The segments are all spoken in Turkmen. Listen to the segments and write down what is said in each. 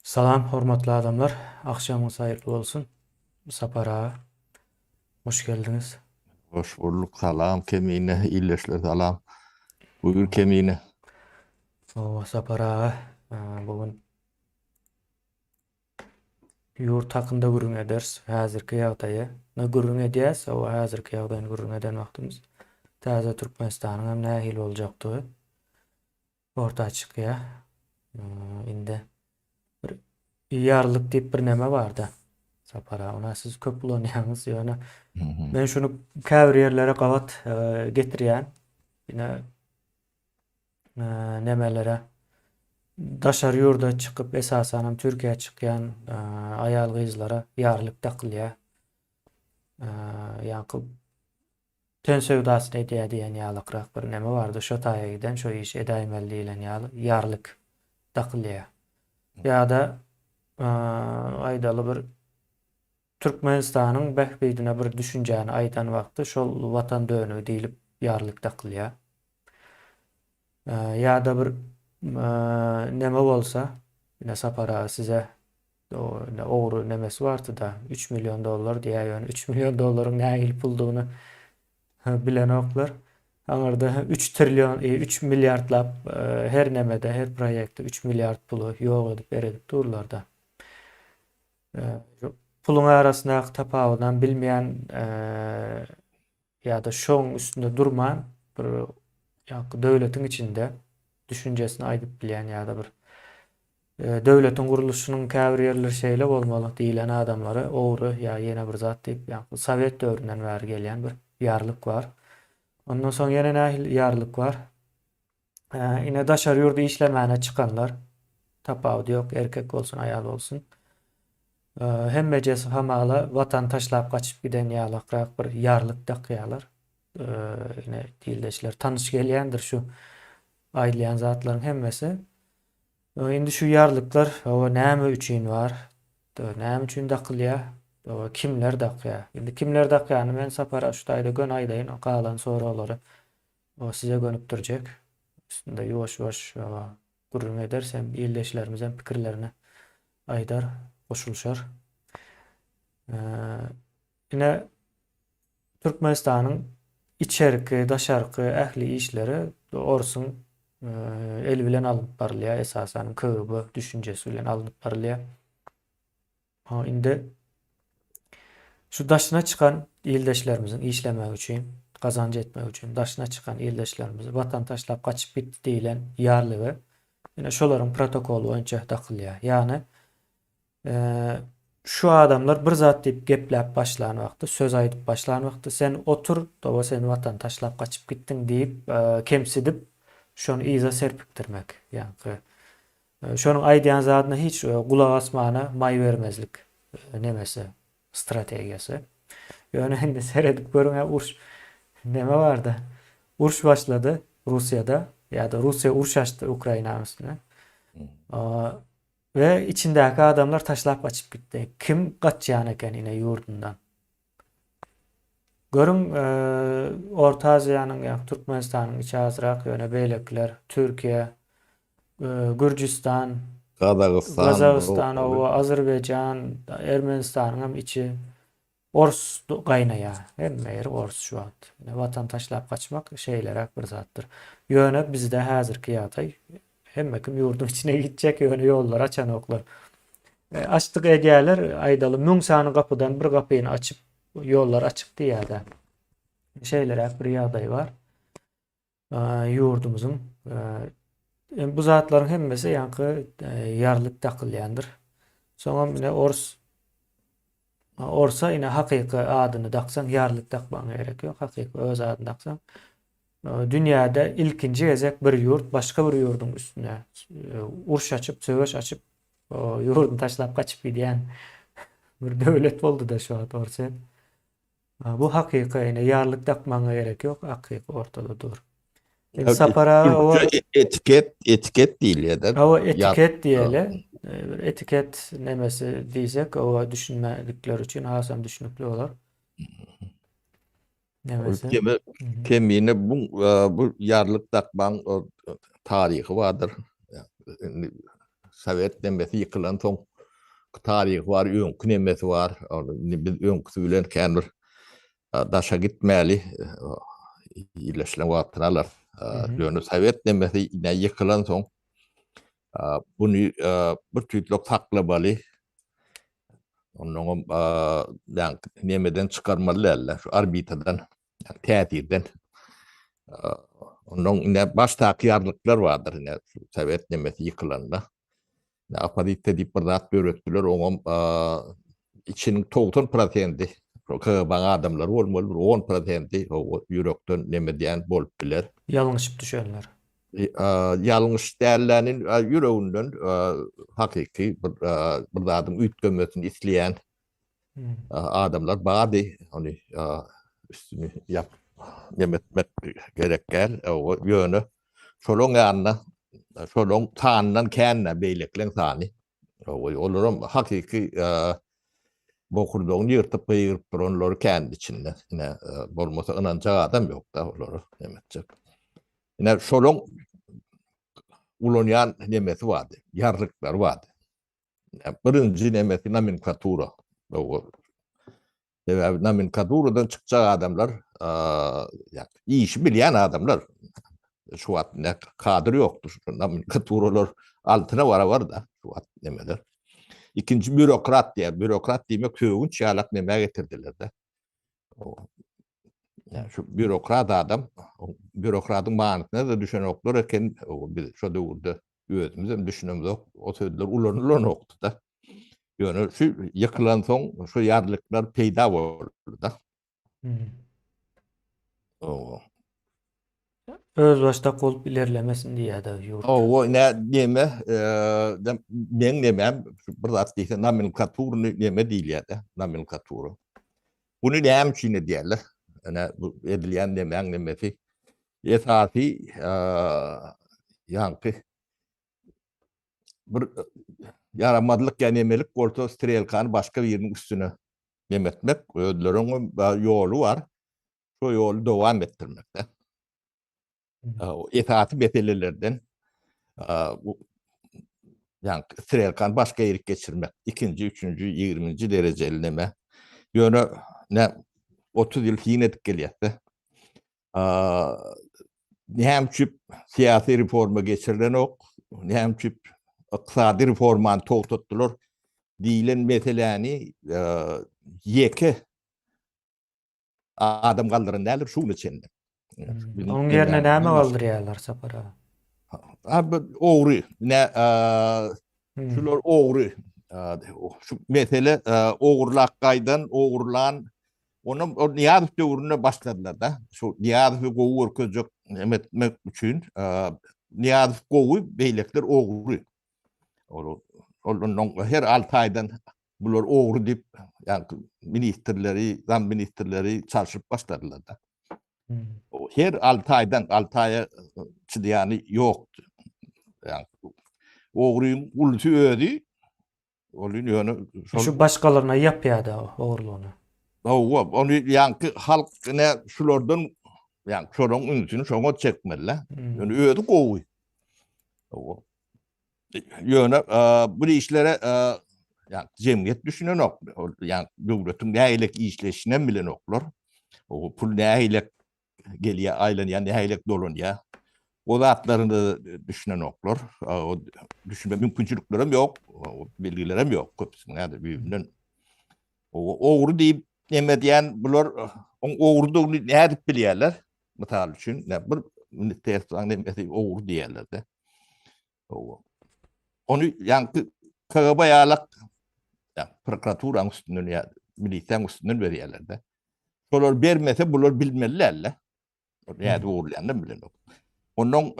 Salam, hormatly adamlar. Akşamınız hayırlı olsun. Sapar ağa, hoş geldiniz. Hoş bulduk. Salam kemine, iyileşler salam. Buyur kemine. Sapar ağa, bugün yurt hakkında gurrun ederiz. Häzirki ýagdaýy. Ne gurrun edýäs, o häzirki ýagdaýyny gurrun eden wagtymyz. Täze Türkmenistanyň hem nähil boljakdygy ortağa çykýar. Indi bir ýarlyk diýip bir näme barda. Sapar ağa, ona siz köp bulanýaňyz ýöne. Hı hı. Men şunu käbir ýerlere gabat getirýän. Ine nemelere daşar ýurda çykyp esasanam Türkiýe çykýan aýal gyzlara ýarlyk takylýar. Ýa-ni ten söwdasyny edýär diýen ýalykrak bir neme bardy. Şo taýa giden şo iş edäýmeli diýilen ýarlyk takylýar. Ýa-da aýdaly bir Türkmenistanyň behbeýdine bir düşünjäni aýdan wagty şol watan döwünü diýilip ýarlyk takylýar. Ýa-da bir neme bolsa, ine sapara size o ogru nemesi bardy da 3 milyon dollar diýär ýöne 3 milyon dollaryň nähili puldugyny bilen oklar. Aňarda 3 trilyon 3 milliardlap her nemede her proýekde 3 milliard pulu ýok edip beredip durlar da. Pulun arasyndaky tapawydan bilmeýän ýa-da şoň üstünde durman bir döwletiň içinde düşünjesini aýdyp bilýän ýa-da bir döwletiň guruluşynyň käbir ýerleri şeýle bolmaly diýilen adamlara ogry ýa ýene bir zat diýip Sowet döwründen bäri gelýän bir ýarlyk bar. Ondan soň ýene nähil ýarlyk bar. Ine daşar ýurda işlemäne çykanlar tapawy ýok, erkek bolsun, aýal bolsun. Hemmejesi hamala watan taşlap gaçyp giden ýalykrak bir ýarlyk dakýarlar. Ine dildeşler tanış gelýändir şu aýdylýan zatlaryň hemmesi. Indi şu ýarlyklar näme üçin bar? Näme üçin dakylýar? Kimler dakýar? Indi kimler dakýany men sapara şu taýda gön aýdaýyn, galan soraglary size gönüp durjak. Üstünde ýoş-ýoş gurrun edersem ýeldeşlerimizden pikirlerini aýdar, goşulşar. Ine Türkmenistanyň içerki, daşarky ähli işleri orsun el bilen alyp barylýar, esasan köbi düşünjesi bilen alyp barylýar. Indi şu daşyna çykan ýeldeşlerimizin işlemek üçin, gazanç etmek üçin daşyna çykan ýeldeşlerimiz watan taşlap gaçyp gitdi diýilen ýarlygy ine şolaryň protokolu boýunça dakylýar. Ýani şu adamlar bir zat diýip gepläp başlan wagty, söz aýdyp başlan wagty sen otur, toba sen watan taşlap gaçyp gitdiň diýip kemsidip şonu iza serpikdirmek. Ýani şonuň aýdýan zadyna hiç gulak asmana maý bermezlik nemesi, strategiýasy. Ýöne indi seredip görüňe uruş neme barda? Uruş başlady Russiýada, ýa-da Russiýa uruş açdy Ukraina üstüne. Ve içindäki adamlar taşlap gaçyp gitdi. Kim gaçýan eken ine ýurdundan? Görüň Orta Aziýanyň ýa Türkmenistanyň içi azrak ýöne beýlekler, Türkiýe, Gürcistan, Gazagystan, Azerbaýjan, Ermenistanyň hem içi Ors gaýnaýar. Hemme ýeri Ors şu wagt. Watan taşlap gaçmak şeýlerak bir zatdyr. Ýöne bizde häzirki ýagdaý hemme kim ýurdun içine gitjek ýöne ýollar açan oklar. Açdyk edýärler aýdaly 1000 sany gapydan bir gapyny açyp ýollar açyk diýärler. Şeýlerak bir ýagdaý bar. Ýurdumyzyň bu zatlaryň hemmesi ýanky ýarlyk takylýandyr. Soňam ine Orsa ine hakyky adyny daksaň ýarlyk takmagyna gerek ýok. Hakyky öz adyny daksaň dünýäde ilkinji gezek bir ýurt başga bir ýurdun üstüne uruş açyp, söwüş açyp ýurduny taşlap gaçyp gidýän bir döwlet boldy da şu wagt Orsa. Bu hakyky ine ýarlyk takmagyna gerek ýok, hakyky ortada dur. Sapara o etiket değil ya da o etiket diýeli. Bir etiket nemesi diýsek, o düşünmedikler üçin hasam düşünükli olar. Nemesi. Kemine bu yarlık takman o tarihi vardır. Sovet demesi yıkılan soň tarihi var, öňkü nemesi var. Biz öňküsü bilen kändir daşa gitmäli ýerleşilen wagtlalar. Ýöne Sovet demesi ine yıkılan soň buny bir tüýtlük saklabaly. Onuň nemeden çykarmalylar, şu orbitadan, tätirden. Onuň ine başta ýarlyklar bardyr ine Sovet nemesi yıkylanda. Apaditde diýip bir zat börekdiler, oňam içiniň 90% KGB adamlar bolmaly, bir 10% o ýürekden neme diýen bolup biler. Ýalňyşyp düşenler. Ýalňyş dällänin ýüreginden hakyky bir zadyň üýtgemesini isleýän adamlar bady, ony üstüni ýap nemetmek gerekler. O ýöne şolaň ýanyna, şolaň tandan känne beýlekleň sany. Olaram hakyky bokurdogyny ýyrtyp gyýryp duranlar kendi içinde. Ine bolmasa ynanjak adam ýok da olary nemetjek. Ine şolaň ulanýan nemesi bardy, ýarlyklar bardy. Birinji nemesi nomenklatura. Nomenklaturadan çykjak adamlar, işi bilýän adamlar. Şu wagt kadr ýokdur. Nomenklaturalar altyna bara da şu wagt nemeler. İkinci bürokrat diye. Bürokrat diýmek köwünç ýalak neme getirdiler de. Yani şu bürokrat adam, bürokratyň manysyna da düşünoklar eken, biz şu döwürde özümüz hem düşünemiz, o sözler ulanılan oktu da. Ýöne şu ýykylan soň şu ýarlyklar peýda boldy da. Öz başta bolup ilerlemesin diýär de ýurt. O näme, men nemem bir zat diýse nomenklatury neme diýilýär de, nomenklatury. Buny näme üçin diýerler? Ana bu edilýän nemesi esasy ýanky bir yaramadlyk ýa nemelik bolsa strelkany başga bir ýeriniň üstüne nemetmek, ödleriň ýoly bar. Şo ýoly dowam etdirmek de. O esasy meselelerden ýanky strelkany başga ýere geçirmek. 2-nji, 3-nji, 20-nji derejeli neme. Ýöne 30 ýyl hiň edip gelýär. Näme siyasi reforma geçirilen ok, näme iqtisadi reformany togtatdylar diýilen meseleni ýeke adam galdyran näler şuny içinde. Onuň ýerine näme galdyrýarlar sapara? Ogry, şular ogry. Şu mesele ogurlak gaýdan ogurlan onun o Niýazow döwrüne başladylar da. Şu Niýazow gowy örkezjek emetmek üçin Niýazow gowy beýlekler ogry. Onun her 6 aýdan bular ogry diýip, ýani ministrleri, zam ministrleri çarşyp başladylar da. Her 6 aýdan 6 aýa çydaýany ýokdy. Ýani ogryň ulusy ödi. Olyn ýöne Şu başgalarına ýapýardy ogurlygyny. Onu ýanky halk şulardan ýani şolaň ünsüni şoňa çekmeli. Ýöne ödi gowy. Ýöne bu işlere ýani jemgyýet düşünen ok. Ýani döwletiň nähilek işleşinden bilen oklar. O pul nähilek gelýär, aýlanýar, nähilek dolanýar. O zatlaryny düşünen oklar. O düşünme mümkinçiliklerim ýok, belgilerim ýok köpüsüne birbirinden. Ogry diýip neme diýen bular ogurlygyny näde bilýärler? Mysal üçin bir ministerstwaň nemesi ogry diýerler de. Onu ýanky KGB ýalak prokuraturaň üstünden ýa milisiýaň üstünden berýärler de. Şolar bermese bular bilmeliler. Näde ogurlanýany bilen. Onuň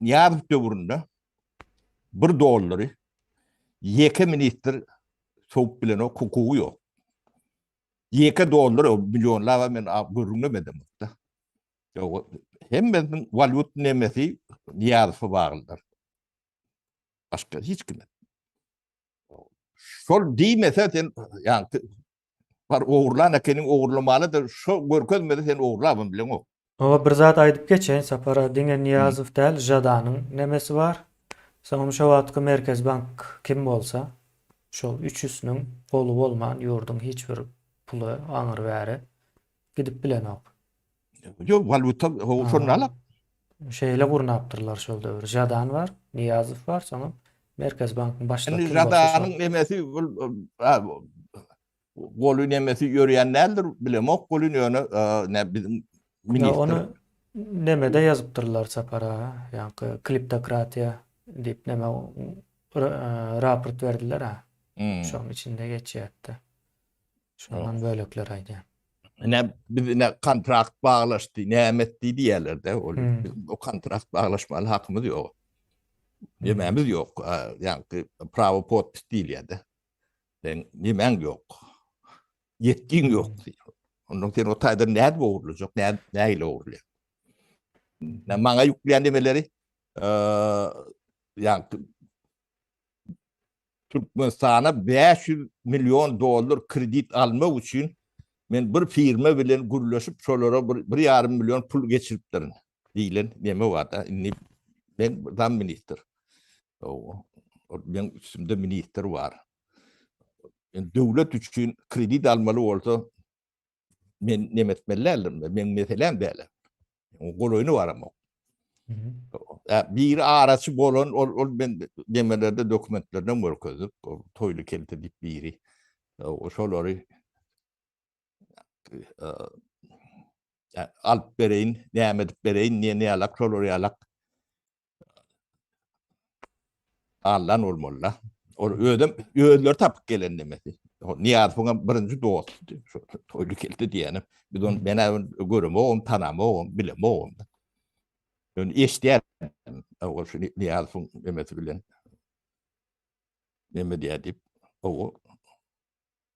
Niýazow döwründe bir dollary ýeke minister soňup bilen o hukuky ýok. Ýeke dollar o milyonlar men görünmedim da. Ýok, hemmeniň valyut nemesi Niýazow baglydyr. Başka hiç kim. Şol diýmese sen ýani bar ogurlan ekeniň ogurlamalydyr. Şo görkezmedi sen ogurlabyn bilen o. O bir zat aýdyp geçen sapara diňe Niýazow däl Jadanyň nemesi bar. Soňra şu wagtky Merkez Bank kim bolsa, şol üçüsiniň golu bolman ýurdun hiç bir puly aňyr bäri gidip bilenok. Yok valuta o şonala Şeýle gurnapdyrlar şol döwür. Jadan var, Niýazow var, soňra Merkez Bankyň başlygy yani kim bolsa şol. Jada'nın emesi golün emesi yöreyen neldir bilemok golün yönü ne bizim Ya minister. onu nemede yazıptırlar sapara. Yani kliptokratiya deyip neme raport verdiler ha. Hmm. Şonun içinde geçiyordu. Şondan bölükler aydı. Ne bizine kontrakt bağlaştı, ne emetti diyorlar da Hmm. o kontrakt bağlaşmalı hakkımız yok. Hmm. Yemeğimiz yok. Yani pravo potpis değil ya da. Yemen yok. Yetkin yok. Onun için o tayda ne doğrulacak, ne ile doğrulacak. Bana yükleyen demeleri yani Türkmenistan'a 500 milyon dolar kredi almak için men bir firma bilen guruluşup şolara bir yarım milyon pul geçiriplerin diýilen neme var da ben zam minister. Ben üstümde minister var. Yani devlet üçün kredi almalı olsa men nemetmellerdim. Men meselem böyle. O goloyunu var ama. Bir arası bolon ol ben demelerde dokumentlerden bakıyorduk. O toylu kelte dip biri. O şolary alp bereyin, nämet bereyin, ne alak, şolary alak. Allan olmalı. O ödler tapıp gelen demesi. O Niýazowyň birinji dostu. Toylu kelte diýenim. Biz onu ben görmegim, tanamagym, bilemegim. Yani eşdiýär. O şu Niýazowyň demesi bilen. Neme diýip o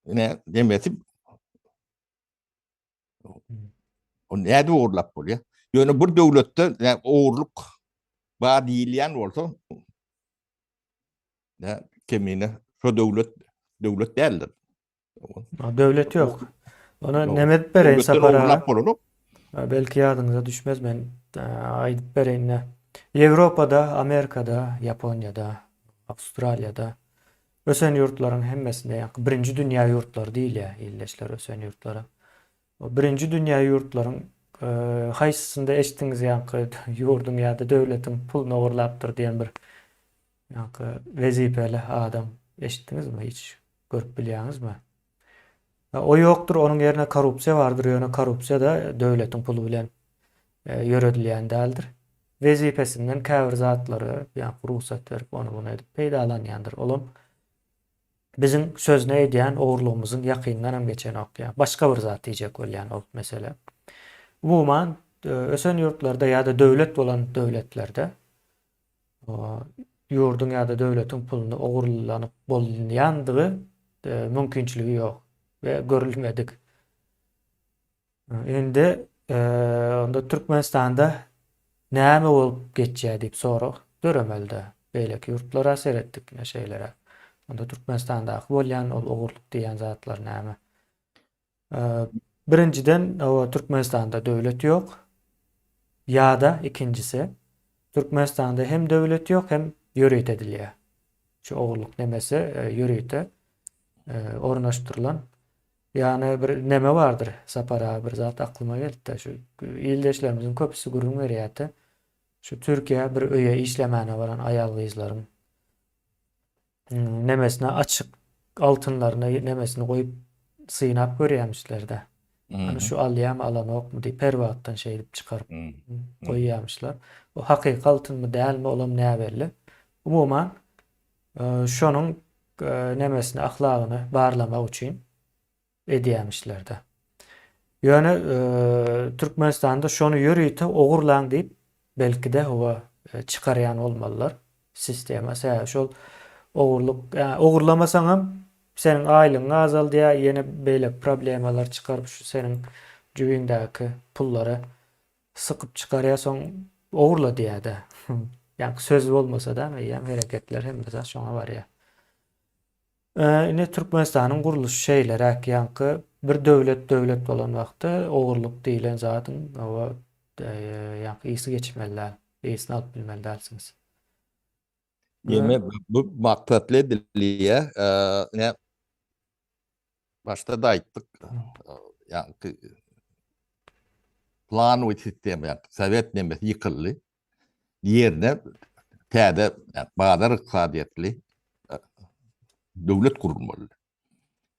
ne demesi o näde uğurlap bolýar. Ýöne bir döwletde uğurluk bar diýilýän bolsa ne kemine şu döwlet däldir. Devlet yok. Ona Yok. nemet bereyin Döwletden sapara. uğurlap bolanyp Belki yadınıza düşmez ben aydıp bereyin ne. Avrupa'da, Amerika'da, Japonya'da, Avustralya'da ösen yurtların hemmesinde yani birinci dünya yurtları değil ya illeşler ösen yurtları. O birinci dünya yurtların haysysynda eşitdiňiz ýa-ni ýurdun ýa-da döwletin puluny oğurlapdyr diýen bir ýa-ni wezipeli adam eşitdiňizmi? Hiç görüp bilýäňizmi? O ýokdur, onuň ýerine korrupsiýa bardyr, ýöne korrupsiýa da döwletiň pulu bilen ýöredilýän däldir. Wezipesinden käbir zatlary ýa-ni ruhsat berip onu bunu edip peýdalanýandyr. Olam bizim sözüne edýän oğurlugymyzyň ýakynyndan hem geçen okýan. Başga bir zat diýjek bolýan o mesele. Umuman ösen yurtlarda ýa-da döwlet bolan döwletlerde ýurdun ýa-da döwletiň puluny oğurlanyp bolýandygy mümkinçiligi ýok we görülmedik. Endi onda Türkmenistanda näme bolup geçýär diýip sorak göremelde. Beýleki ýurtlara aser etdik şeýlere. Onda Türkmenistandaky bolýan ol oğurluk diýen zatlar näme? Birinciden o Türkmenistanda döwlet yok. Ýa-da ikincisi Türkmenistanda hem döwlet yok hem ýöret edilýär. Şu oğurluk nemesi ýörete ornaşdyrylan. Yani bir neme vardır sapara bir zat aklıma geldi. Şu ildeşlerimizdin köpüsü gurrun berýärdi. Şu Türkiye bir öýe işlemene baran ayal gyzlaryň nemesine açık altınlarını nemesini koyup sığınap görýärmişler-de. Hani şu alýam alanok mu diýip perwatdan şey edip çıkarıp koýýarmışlar. O hakyky altynmy dälmi olam näme belli. Umuman şonuň nemesini ahlagyny barlamak üçin edýärmişler-de. Ýöne Türkmenistanda şonu ýörüýte ogurlaň diýip belki de o çıkarýan bolmalylar sistema. Şol ogurluk ogurlamasaň hem senin aýlyň azaldyýar, ýene beýle problemalar çıkaryp şu senin jübüňdäki pullary sıkyp çıkarýarsaň ogurla diýär-de. Yani söz bolmasa da ýa hereketler hem de şoňa barýar. Ine Türkmenistanyň guruluş şeýleri ýa-ni bir döwlet bolan wagtda ogurluk diýilen zatyň o ýa-ni isi geçmelär, isini alyp bilmelärsiňiz. Yeme bu maksatlı ediliye ne başta da ayttık. Yani plan ve sistem yani Sovet nemesi yıkıldı. Yerine täze yani bağlar iqtisadiyetli devlet kurulmalı.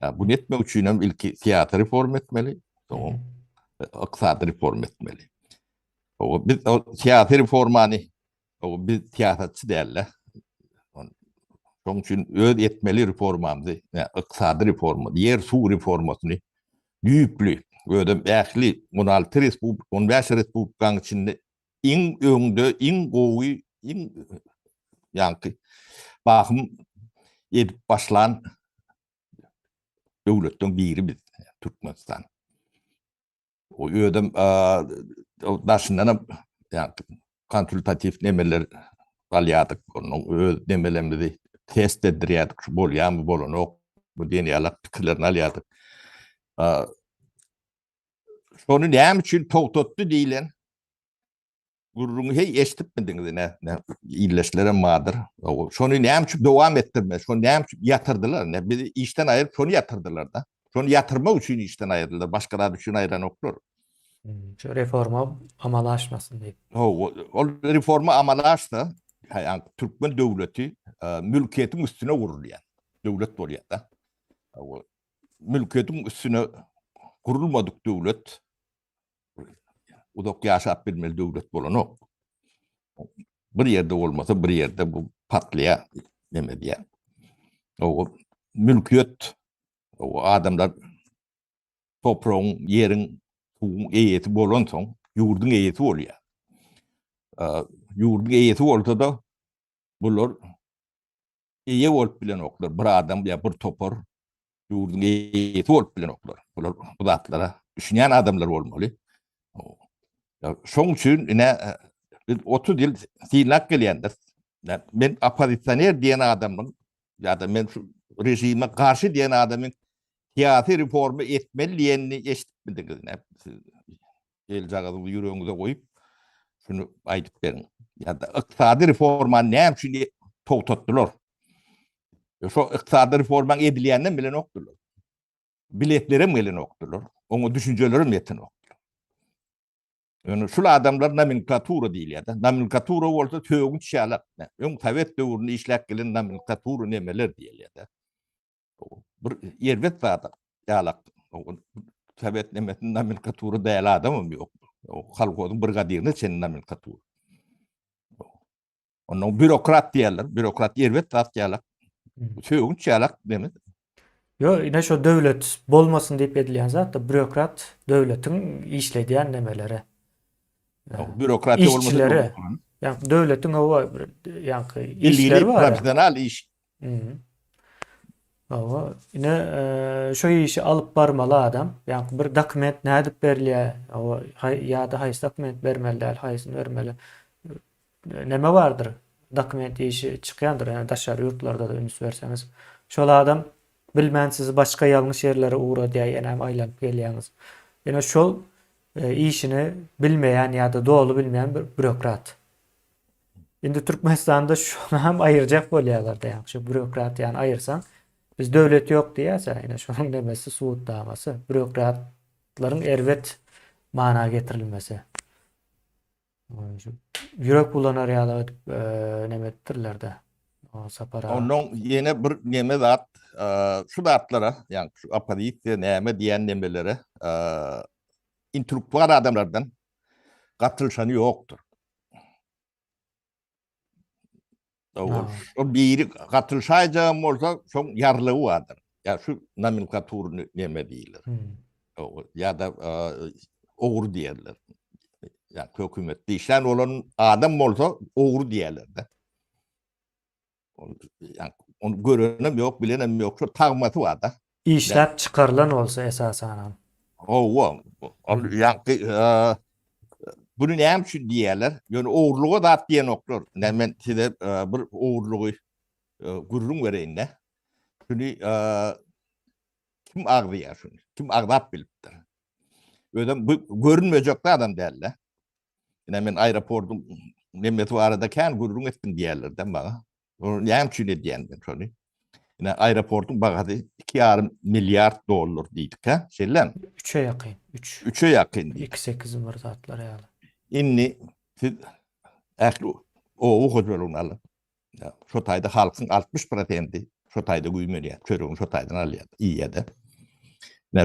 Yani bunu etmek için hem ilki siyasi reform etmeli, sonra iqtisadi reform etmeli. Biz o siyasi reformanı biz siyasetçi değerler. Onun için öz etmeli reformamızı, yani iqtisadi reformu, yer su reformasını düýüplü, ödem ähli 16 respublik, 15 respublikanın içinde iň öňde, iň gowy, iň ýanky bakım edip başlan döwletden biri biz, Türkmenistan. O ödem o daşyndan yani konsultatif nemeler alýadyk, onun öz nemelerimizi test edýärdik, bolýarmy, bolanok, bu diýen pikirlerini alýardyk. Şonu näme üçin togtatdy diýilen gurrunu hey eşitip midiňiz ne illeşlere madır. Şonu näme üçin dowam etdirme, şonu näme üçin ýatyrdylar, ne bizi işten aýryp şonu ýatyrdylar da. Şonu ýatyrmak üçin işten aýrdylar, başgalar üçin aýran oklar. Şu reforma amala aşmasın diýip. O reforma amala aşdy. Yani Türkmen döwleti mülkiýetiň üstüne gurulýar. Döwlet bolýar da. Mülkiýetiň üstüne gurulmadyk döwlet uzak ýaşap bilmeli döwlet bolanok. Bir ýerde bolmasa bir ýerde bu patlaýar neme diýär. O mülkiýet o adamlar topragyň, ýeriň, suwuň eýeti bolan soň ýurduň eýeti bolýar. Ýurduň eýeti bolsa da bular eýe bolup bilen oklar. Bir adam ýa bir topar ýurduň eýeti bolup bilen oklar. Bular bu zatlara düşünýän adamlar bolmaly. Şoň üçin ine 30 ýyl silak gelýändir. Men opozitsioner diýen adamyň ýa-da men şu rejime karşı diýen adamyň siyasi reformu etmeli diýenini eşitip bildiňiz. El jagadyňyzy ýüregiňize goýup şunu aýdyp beriň. Ýa-da iqtisadi reforma näme üçin togtatdylar? Şo iqtisadi reforma edilýänden bilen okdylar. Biletlere bilen okdylar. Oňa düşünjeleri metin okdylar. Yani şu adamlar nomenklatura diýilýär. Nomenklatura bolsa tögün çýalak. Öň Sovet döwründe işläp gelen nomenklatura nemeler diýilýär. Bir ýerwet zada ýalak. Sovet nemesinin nomenklatura däl adamym ýok. O halkodyň brigadierine çen nomenklatura. Onu bürokrat diýerler. Bürokrat ýerwet zat ýalak. Tögün çýalak demek. Yo, ine şu döwlet bolmasın diýip edilýän zat da bürokrat döwletiň işledýän nemeleri. Bürokrati olmasa İşçileri. Yani döwletiň o yani işleri var. Profesional iş. Ama yine şu işi alıp barmalı adam. Yani bir dokument ne edip berliye, o ya da hays dokument bermeli, haysını vermeli. Neme vardır? Dokument işi çıkyandır. Yani daşarı yurtlarda da ünüs verseniz. Şol adam bilmän sizi başka yanlış yerlere uğra diye yani aylanıp gelýäňiz. Yani şol işini bilmeyen ya da doğru bilmeyen bir bürokrat. Şimdi Türkmenistan'da şunu hem ayıracak bolýarlar da yani. Şu bürokrat yani ayırsan biz döwlet yok diýärse ýene şonuň demesi suwut damasy, bürokratlaryň erwet mana getirilmesi. Ýürek bulanar ýa-da neme etdirler-de. O sapara. Onuň ýene bir neme zat, şu zatlara, yani şu opozisiýa näme diýen nemelere, intellektual adamlardan gatylşany ýokdur. O biri gatylşaýjam bolsa, şoň ýarlygy bardyr. Ya şu nomenklatury neme diýilir. Ya da ogry diýerler. Yani hökümetde işlen olan adam bolsa ogry diýerler de. Yani onu görenem ýok, bilenem ýok. Şu tagmaty bar da. İşläp çıkarılan olsa esasen. Yani bunu näme üçin diýerler? Yani ogurluga dat diýen oklar. Men size bir ogurlugy gurrun bereýin de. Şunu kim agdýar şunu? Kim agdap bilipdir? Ödem bu görünmejek adam däl. Men aeroportun nemeti arada kän gurrun etdim diýerlerden baga. Näme üçin edýändir şonu? Ine aeroportun bagaty $2,5 milyar diýdik ha. Şeýlem. 3'e yakın. 3. 3'e ýakyn diýdik. 2.8 var zatlar ýaly. Inni siz ähli owu hozurun alın. Şo taýda halkyň 60%i şo taýda güýmenýär. Körüň şo taýdan alýar. Iýede.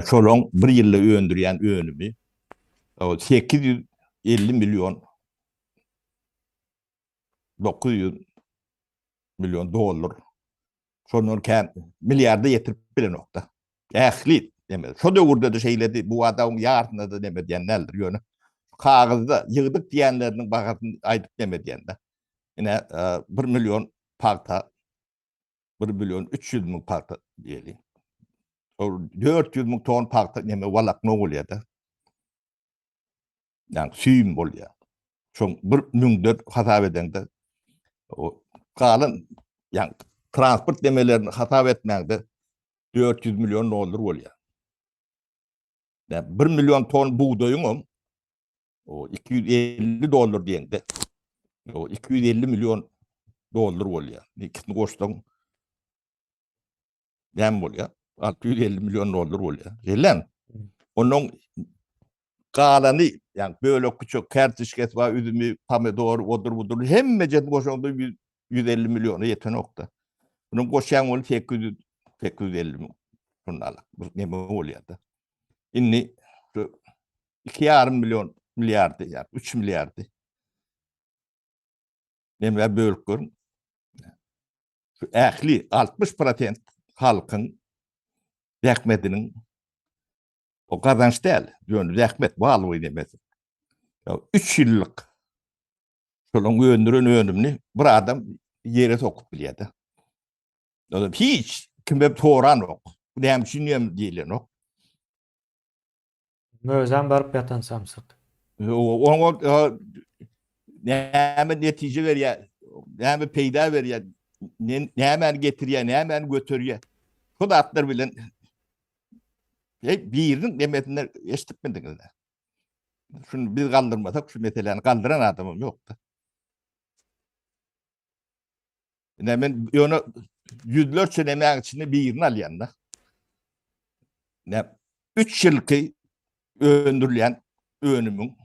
Şolong bir ýylda öndürýän önümi o 850 milyon 900 milyon dolar. Şonun kän milyarda ýetirip bilen nokta. Ähli demedi. Şo döwürde de şeýledi bu adam ýartyna da demedi nädir ýöne. Kagızda yığdık diyenlerinin bakatını aydık demediğinde. Yine 1 milyon parta, 1 milyon 300 bin parta diyelim. 400 bin ton parta neme valak ne oluyor da? Yani süyüm oluyor. Çünkü 1 milyon hata eden de o kalın yani transport demelerini hata etmekte 400 milyon ne oluyor. Yani 1 milyon ton buğdayın o $250 diýende o 250 milyon dolar bolýar. İkisini goşsaň näme bolýar? 650 milyon dolar bolýar. Gelem. Onuň galany, ýani bölek küçük kartuşket we üzümi, pomidor, odur budur hemme jet goşanda 150 milyona ýeten nokta. Bunun goşan bolup 850 milyon. Şundalar. Bu näme bolýar da? Inni 2,5 milyon milyardy, yani 3 milyardy. Näme bölüp görün. Şu ähli 60% halkyň rahmetiniň o kazanç däl. Ýöne rahmet bagly demesi. 3 ýyllyk şolong öndüren önümni bir adam ýere sokup bilýärdi. Adam hiç kime toran ok. Bu näme üçin diýilen ok. Mözen barıp yatan samsyk. O näme netije berýär, näme peýda berýär, näme getirýär, näme götürýär. Şu atlar bilen birinin demetinden eşitmedik. Şunu biz kaldırmasak şu meseleni kaldıran adamım yoktu. Hemen onu yüzlerce emeğin içinde birini alayan da. 3 yılki öndürülen önümün.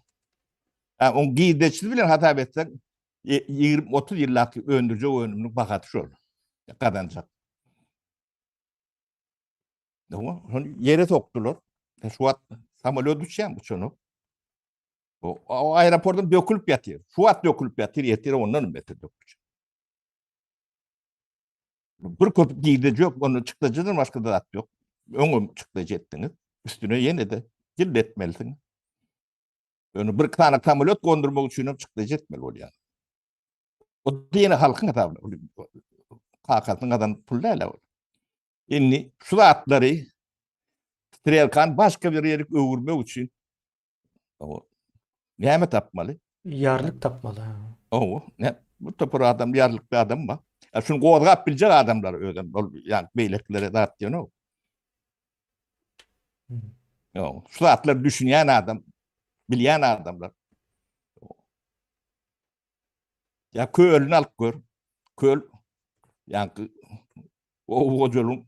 Yani onu giydeçli bilen hata etsek 20-30 yıllık öndürücü önümün bakatı şu olur. Kazanacak. Yere soktular. Şu an samolyot düşen bu şunu. O aeroportun dökülüp yatıyor. Şu an dökülüp yatıyor ondan ümmet dökülüp. Bir köpük giydeci yok, onu çıktıcıdır başka da at yok. Onu çıktıcı ettiniz. Üstüne yine de cilletmelisiniz. Yani bir tane samolyot kondurmak için çıktıcı etmeli oluyor. O da yine halkın hatabına. Kakasının adam pulluyla oluyor. Yani şu atları Strelkan başka bir yere öğürmek için näme tapmalı? Yarlık tapmalı. O ne? Bu topur adam yarlık bir adam mı? Şunu goğazgap bilecek adamlar öyle. Yani beyleklere dağıtıyor o. Şu atları düşünen adam, bilen adamlar. Ya Köln'ü alıp gör. Köl yani o hocalığın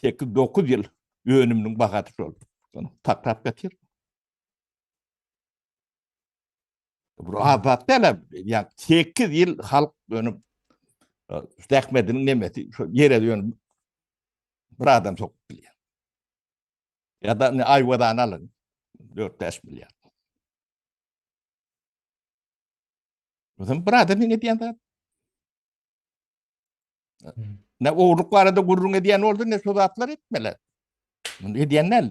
8-9 yıl yönümünün bakatı oldu. Takrap getir. Bu azat değil. Yani 8 yıl halk dönüp Ahmet'in nemeti yere dönüp bir adam çok biliyor. Ya da Ayva'dan alın 4-5 milyar. O zaman bir adam ne diyen de ne uğurluklara da gurrun ediyen oldu ne sodatlar etmeler. Ne diyenler?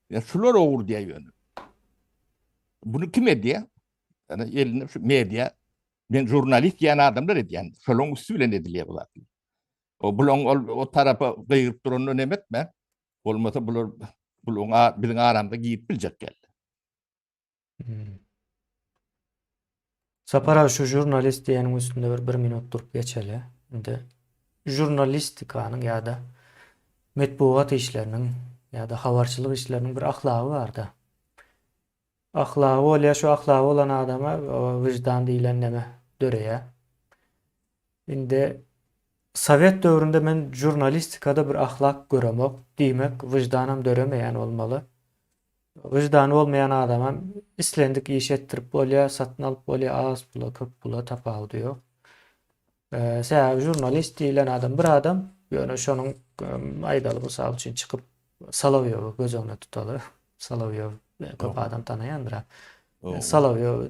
Ya şular uğur diye yönü. Bunu kim ediyor? Yani eline şu medya, ben jurnalist diyen adamlar ediyen. Şolong üstüyle ediliyor bu zaten. O bulon o tarafa kıyıp duran önem etme. Olmasa bulon bizim aramda giyip bilecek geldi. Sapara şu jurnalist diyenin üstünde bir minut durup geçeli. Şimdi jurnalistikanın ya da metbuat işlerinin ya da havarçılık işlerinin bir ahlakı var da. Ahlakı ol ya şu ahlakı olan adama vicdan diýilen näme döreye. Indi Sovet dövründe men jurnalistikada bir ahlak göremek, diýmek wyjdanam döremeýän bolmaly. Wyjdany bolmayan adama islendik iş ettirip bolýa, satyn alyp bolýa, az pula, köp pula tapagy ýok. Sebäbi jurnalist diýilen adam bir adam, ýöne şonuň aýdaly mysal üçin çykyp Solovyowy göz öňüne tutaly. Solovyow köp adam tanaýandyr. Solovyow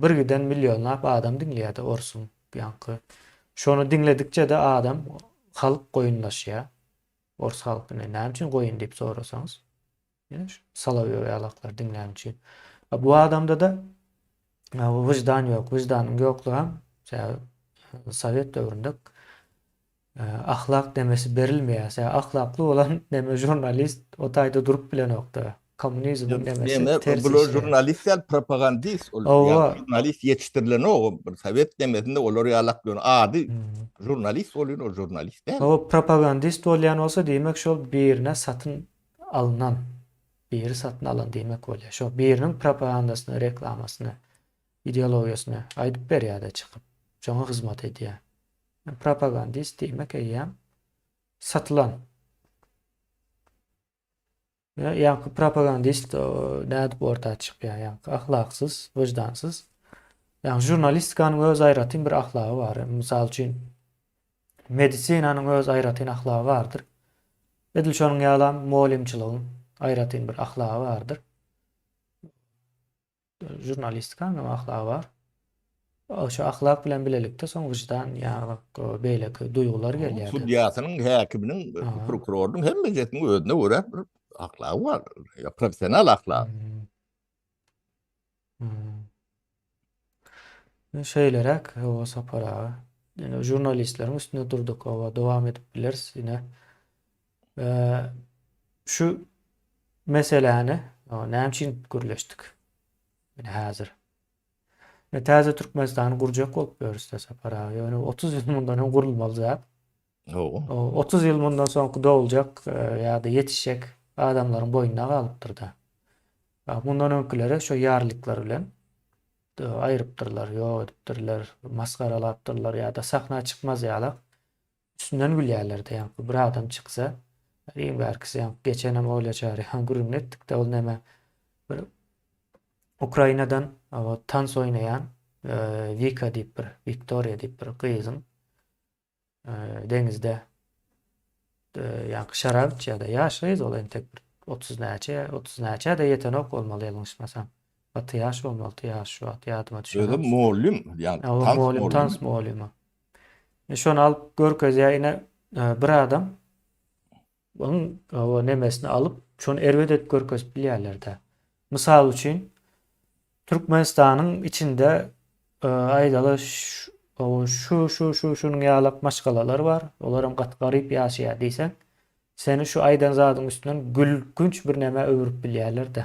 birgiden milyonlap adam dinleýär Orsun ýanky. Şonu dinledikçe de adam halk goýunlaşýar. Ors halkyny näme üçin goýun diýip sorasaňyz. Solovyow ýalaklar dinläň üçin. Bu adamda da wyjdan ýok. Wyjdanyň ýoklugy Sovet dövründe ahlak demesi berilmeýär. Ahlakly olan neme jurnalist o taýda durup bilen okda. Komünizmin demesi ters Bu işler. jurnalistler propagandist. Yani jurnalist yetiştirilen o. Sovet demesinde olar ýalak ady jurnalist bolýan o jurnalist. O propagandist bolýan olsa diýmek şol birine satyn alınan, biri satyn alan diýmek bolýar. Şo biriniň propagandasyny, reklamasyny, ideologiýasyny aýdyp berýär çykyp. Şoňa hyzmat edýär. Propagandist diýmek eýýär satylan. Ýa-ni propagandist näde ortaga çykypýar, ýa-ni ahlaksyz, wyjdansyz. Ýa-ni jurnalistikanyň öz aýratyn bir ahlagy bar. Mysal üçin medisinanyň öz aýratyn ahlagy bardyr. Edil şonuň ýalan molimçiligiň aýratyn bir ahlagy bardyr. Jurnalistikanyň ahlagy bar. Şu ahlak bilen bilelikde soň wyjdan ýa beýleki duýgular gelýär. Sudiýasynyň, häkiminiň, prokurordyň hemme jetiniň özüne görä bir ahlagy bar. Ya professional ahlak. Şeýlerek o sapara. Ýani jurnalistleriň üstüne durduk, o dowam edip bileriz ýine. Şu meseleni näme üçin gürleşdik? Ýani häzir. Täze Türkmenistany gurjak bolup görürüz sapara. Ýani 30 ýyl mundan gurulmaly zat. 30 ýyl mundan soňky dowuljak ýa-da ýetişjek adamlaryň boýnuna galypdyr da. Bundan öňkilere şo ýarlyklar bilen aýrypdyrlar, ýok edipdirler, masgaralapdyrlar ýa-da sahna çykmaz ýalak. Üstünden gülýärler de ýa-ni bir adam çyksa, belki geçenem bolýar ýa gurulma etdik de ol näme bir Ukrainadan tans oynayan Vika diýip bir, Victoria diýip bir gyzyň deňizde ýa-ni şarap ýa-da ýaşaýyz ol entek 30 näçe de ýetenek bolmaly ýalňyşmasam. Batı yaş olmalı, yaş şu at yadıma düşüyor. Öyle muallim, yani tans muallimi. Şonu alıp görköz ýa bir adam onun o nemesini alıp şonu erwet edip görköz bilýärler-de. Mysal üçin Türkmenistanyň içinde aýdaly şunuň ýalak maşgalalar bar. Olaram garyp ýaşaýar diýsen, seni şu aýdan zadyň üstünden gülkünç bir neme öwürüp bilýärler-de.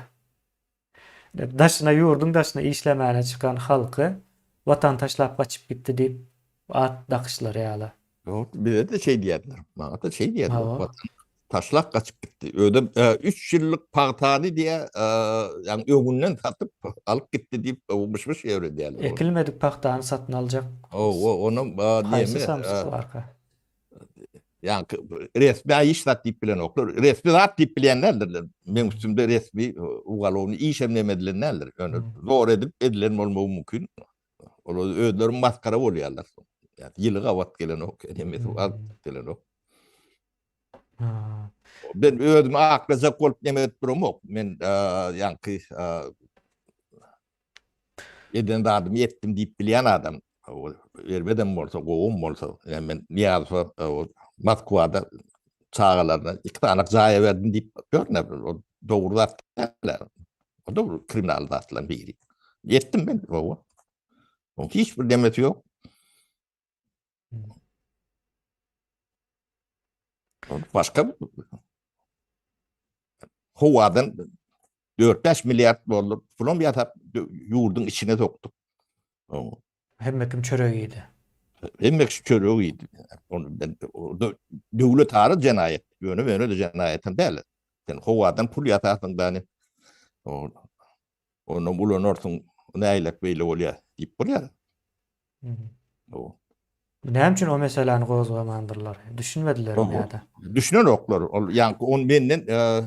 Daşına yurdun daşına işlemene çıkan halkı vatan taşlap kaçıp gitti diýip at dakışlar ýaly. Bir de şey diýerler. Bana da şey diýerler. Vatan taşlap kaçıp gitti. Ödüm 3 ýyllyk paýtany diýe yani öňünden satyp alyp gitti diýip owmuşmuş ýöre diýerler. Ekilmedik paýtany satyn aljak. Onu diýme. Yani resmi iş zat diýip bilen oklar. Resmi zat diýip bilenlerdir. Men üstümde resmi ugalyny iş emlemedilenlerdir. Yani zor edip edilen bolmagy mümkin. Olar özleri maskara bolýarlar. Yani ýylyga wagt gelen ok, emes wagt gelen ok. Ben özüme aklazak bolup neme edip durmok. Men ýanky eden adam yetdim diýip bilen adam. Erbeden bolsa, gowum bolsa, yani men ýa-da Moskvada çağalarına 2 tane zaya verdim deyip görne o doğru attılar. O doğru kriminal atılan biri. Yettim ben o. Hiçbir demeti yok. Başka Hovadan 4-5 milyar dolar falan bir atap yurdun içine soktuk. Hemmekim çöreğiydi. Hemmek çöreğiydi. Onu ben devlet tarı cenayet. Böyle de cenayetin değil. Sen hovadan pul yatarsın da hani onu bulanırsın neylek böyle oluyor deyip buraya. Näme üçin o meseleni gozgamandyrlar? Düşünmediler mi O ýa-da? düşünen oklar. Yani on menden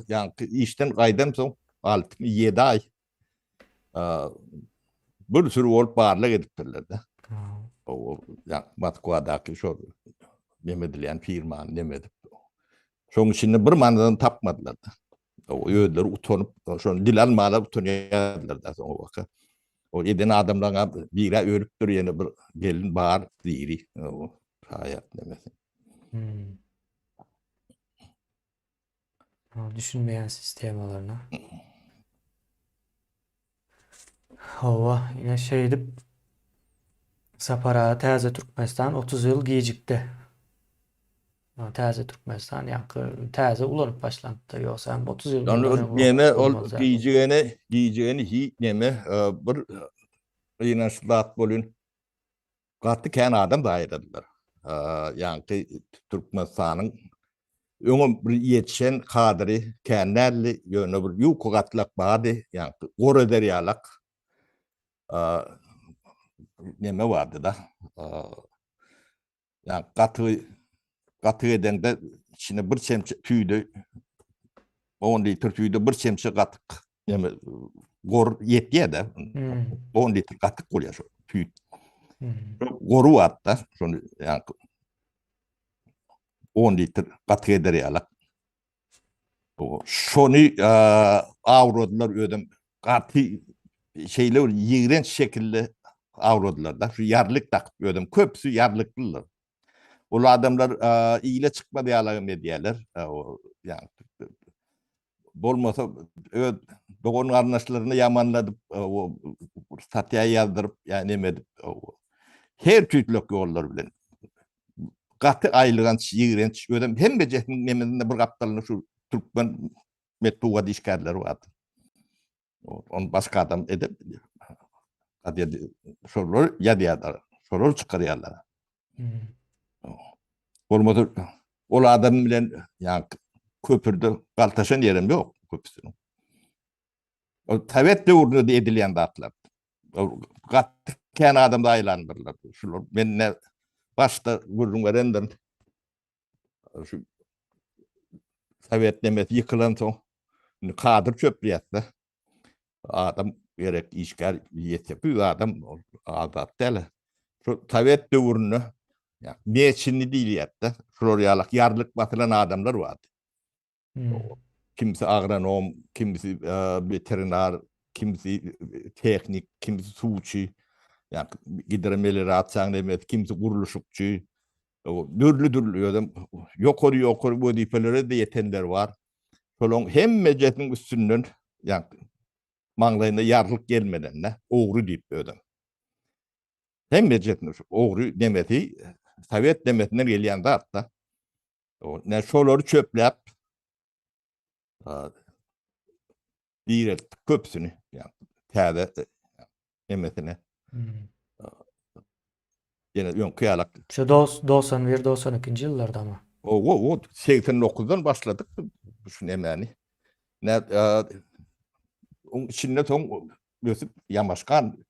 yani işten gaýdam soň 6-7 ay bir sürü bolup barlyk edipdirler-de. O yani Moskvadaky şo nemedilen firmany nemedip. Şoň içinde bir mandan tapmadylar-da. O öýler utanyp şonu dil almalar utanýarlar-da o waka. O eden adamlaryň biri ölüpdir ýene bir gelin bar diýri. O haýat nemesi. Hmm. Düşünmeyen sistemalaryna. Hawa ýene şey edip sapara täze Türkmenistan 30 ýyl gijikdi. Täze Türkmenistan ýa-ni täze ulanyp başlandy ýoksa 30 ýyl Yani bolmaly neme bolmaly zat. giyeceğini hi neme bir inançlat bolun gaty kän adam da aýdylar. Yani Türkmenistanyň öňe bir ýetişen kadry känlerli ýöne bir ýuky gatlak bady yani Gora derýalak neme bardy da. Yani gaty edende içine bir çemçe tüýdi 10 litr tüýde bir çemçe gatyk neme gor ýetýär-de. Hmm. 10 litr gatyk bolýar şo tüý. Hmm. Goru watda şonu yani 10 litr gatyk ederýärler. O şonu awradylar ödem gaty şeyler ýigrenç şekilde awradylar da şu ýarlyk takyp ödem köpsü ýarlyklylar. Ol adamlar iyile çıkmadı ýalagym edýärler. O yani bolmasa dogon garnaşlaryny ýamanladyp o statya ýazdyryp ýani emedip her türlük ýollar bilen gaty aýlygan ýigrenç ödem hemme jehniň nemesinde bir gapdalyny şu Türkmen metbuat işgärleri bar. On başga adam edip şolar ýadýarlar, şolar çykarýarlar. Bolmasa ol adam bilen ýa köpürde galtaşan ýerim ýok köpüsiniň. O tawet döwründe edilýän zatlar. Gaty kän adamda aýlandyrlar. Şular menne başta gurrun berenden şu Sovet nemesi yıkılan soň kadyr çöplýärdi. Adam gerek işgär ýetip adam azat däl. Şu Sovet döwrüne ýa meçinli diýilýärdi. Şular ýalak ýarlyk batylan adamlar bardy. Kimisi agronom, kimisi veterinar, kimisi teknik, kimisi suwçy, ýa hidromelioratsiýa demek, kimisi guruluşçy. O dürlü adam ýokary wezipelere de ýetenler bar. Şolaň hemme jetiniň üstünden ýa maňlaýynda ýarlyk gelmeden ogry diýip ödem. Hemme jetiniň ogry demeti Sovet demetinden gelýän zatda. O ne şolary çöpläp direkt köpsüni ýa täze emetine. Ýene ýöňki ýalak. Şu 91-92 ýyllarda mı? O 89'dan başladık şu nemeni. Ne onun içinde son gösüp yamaşkan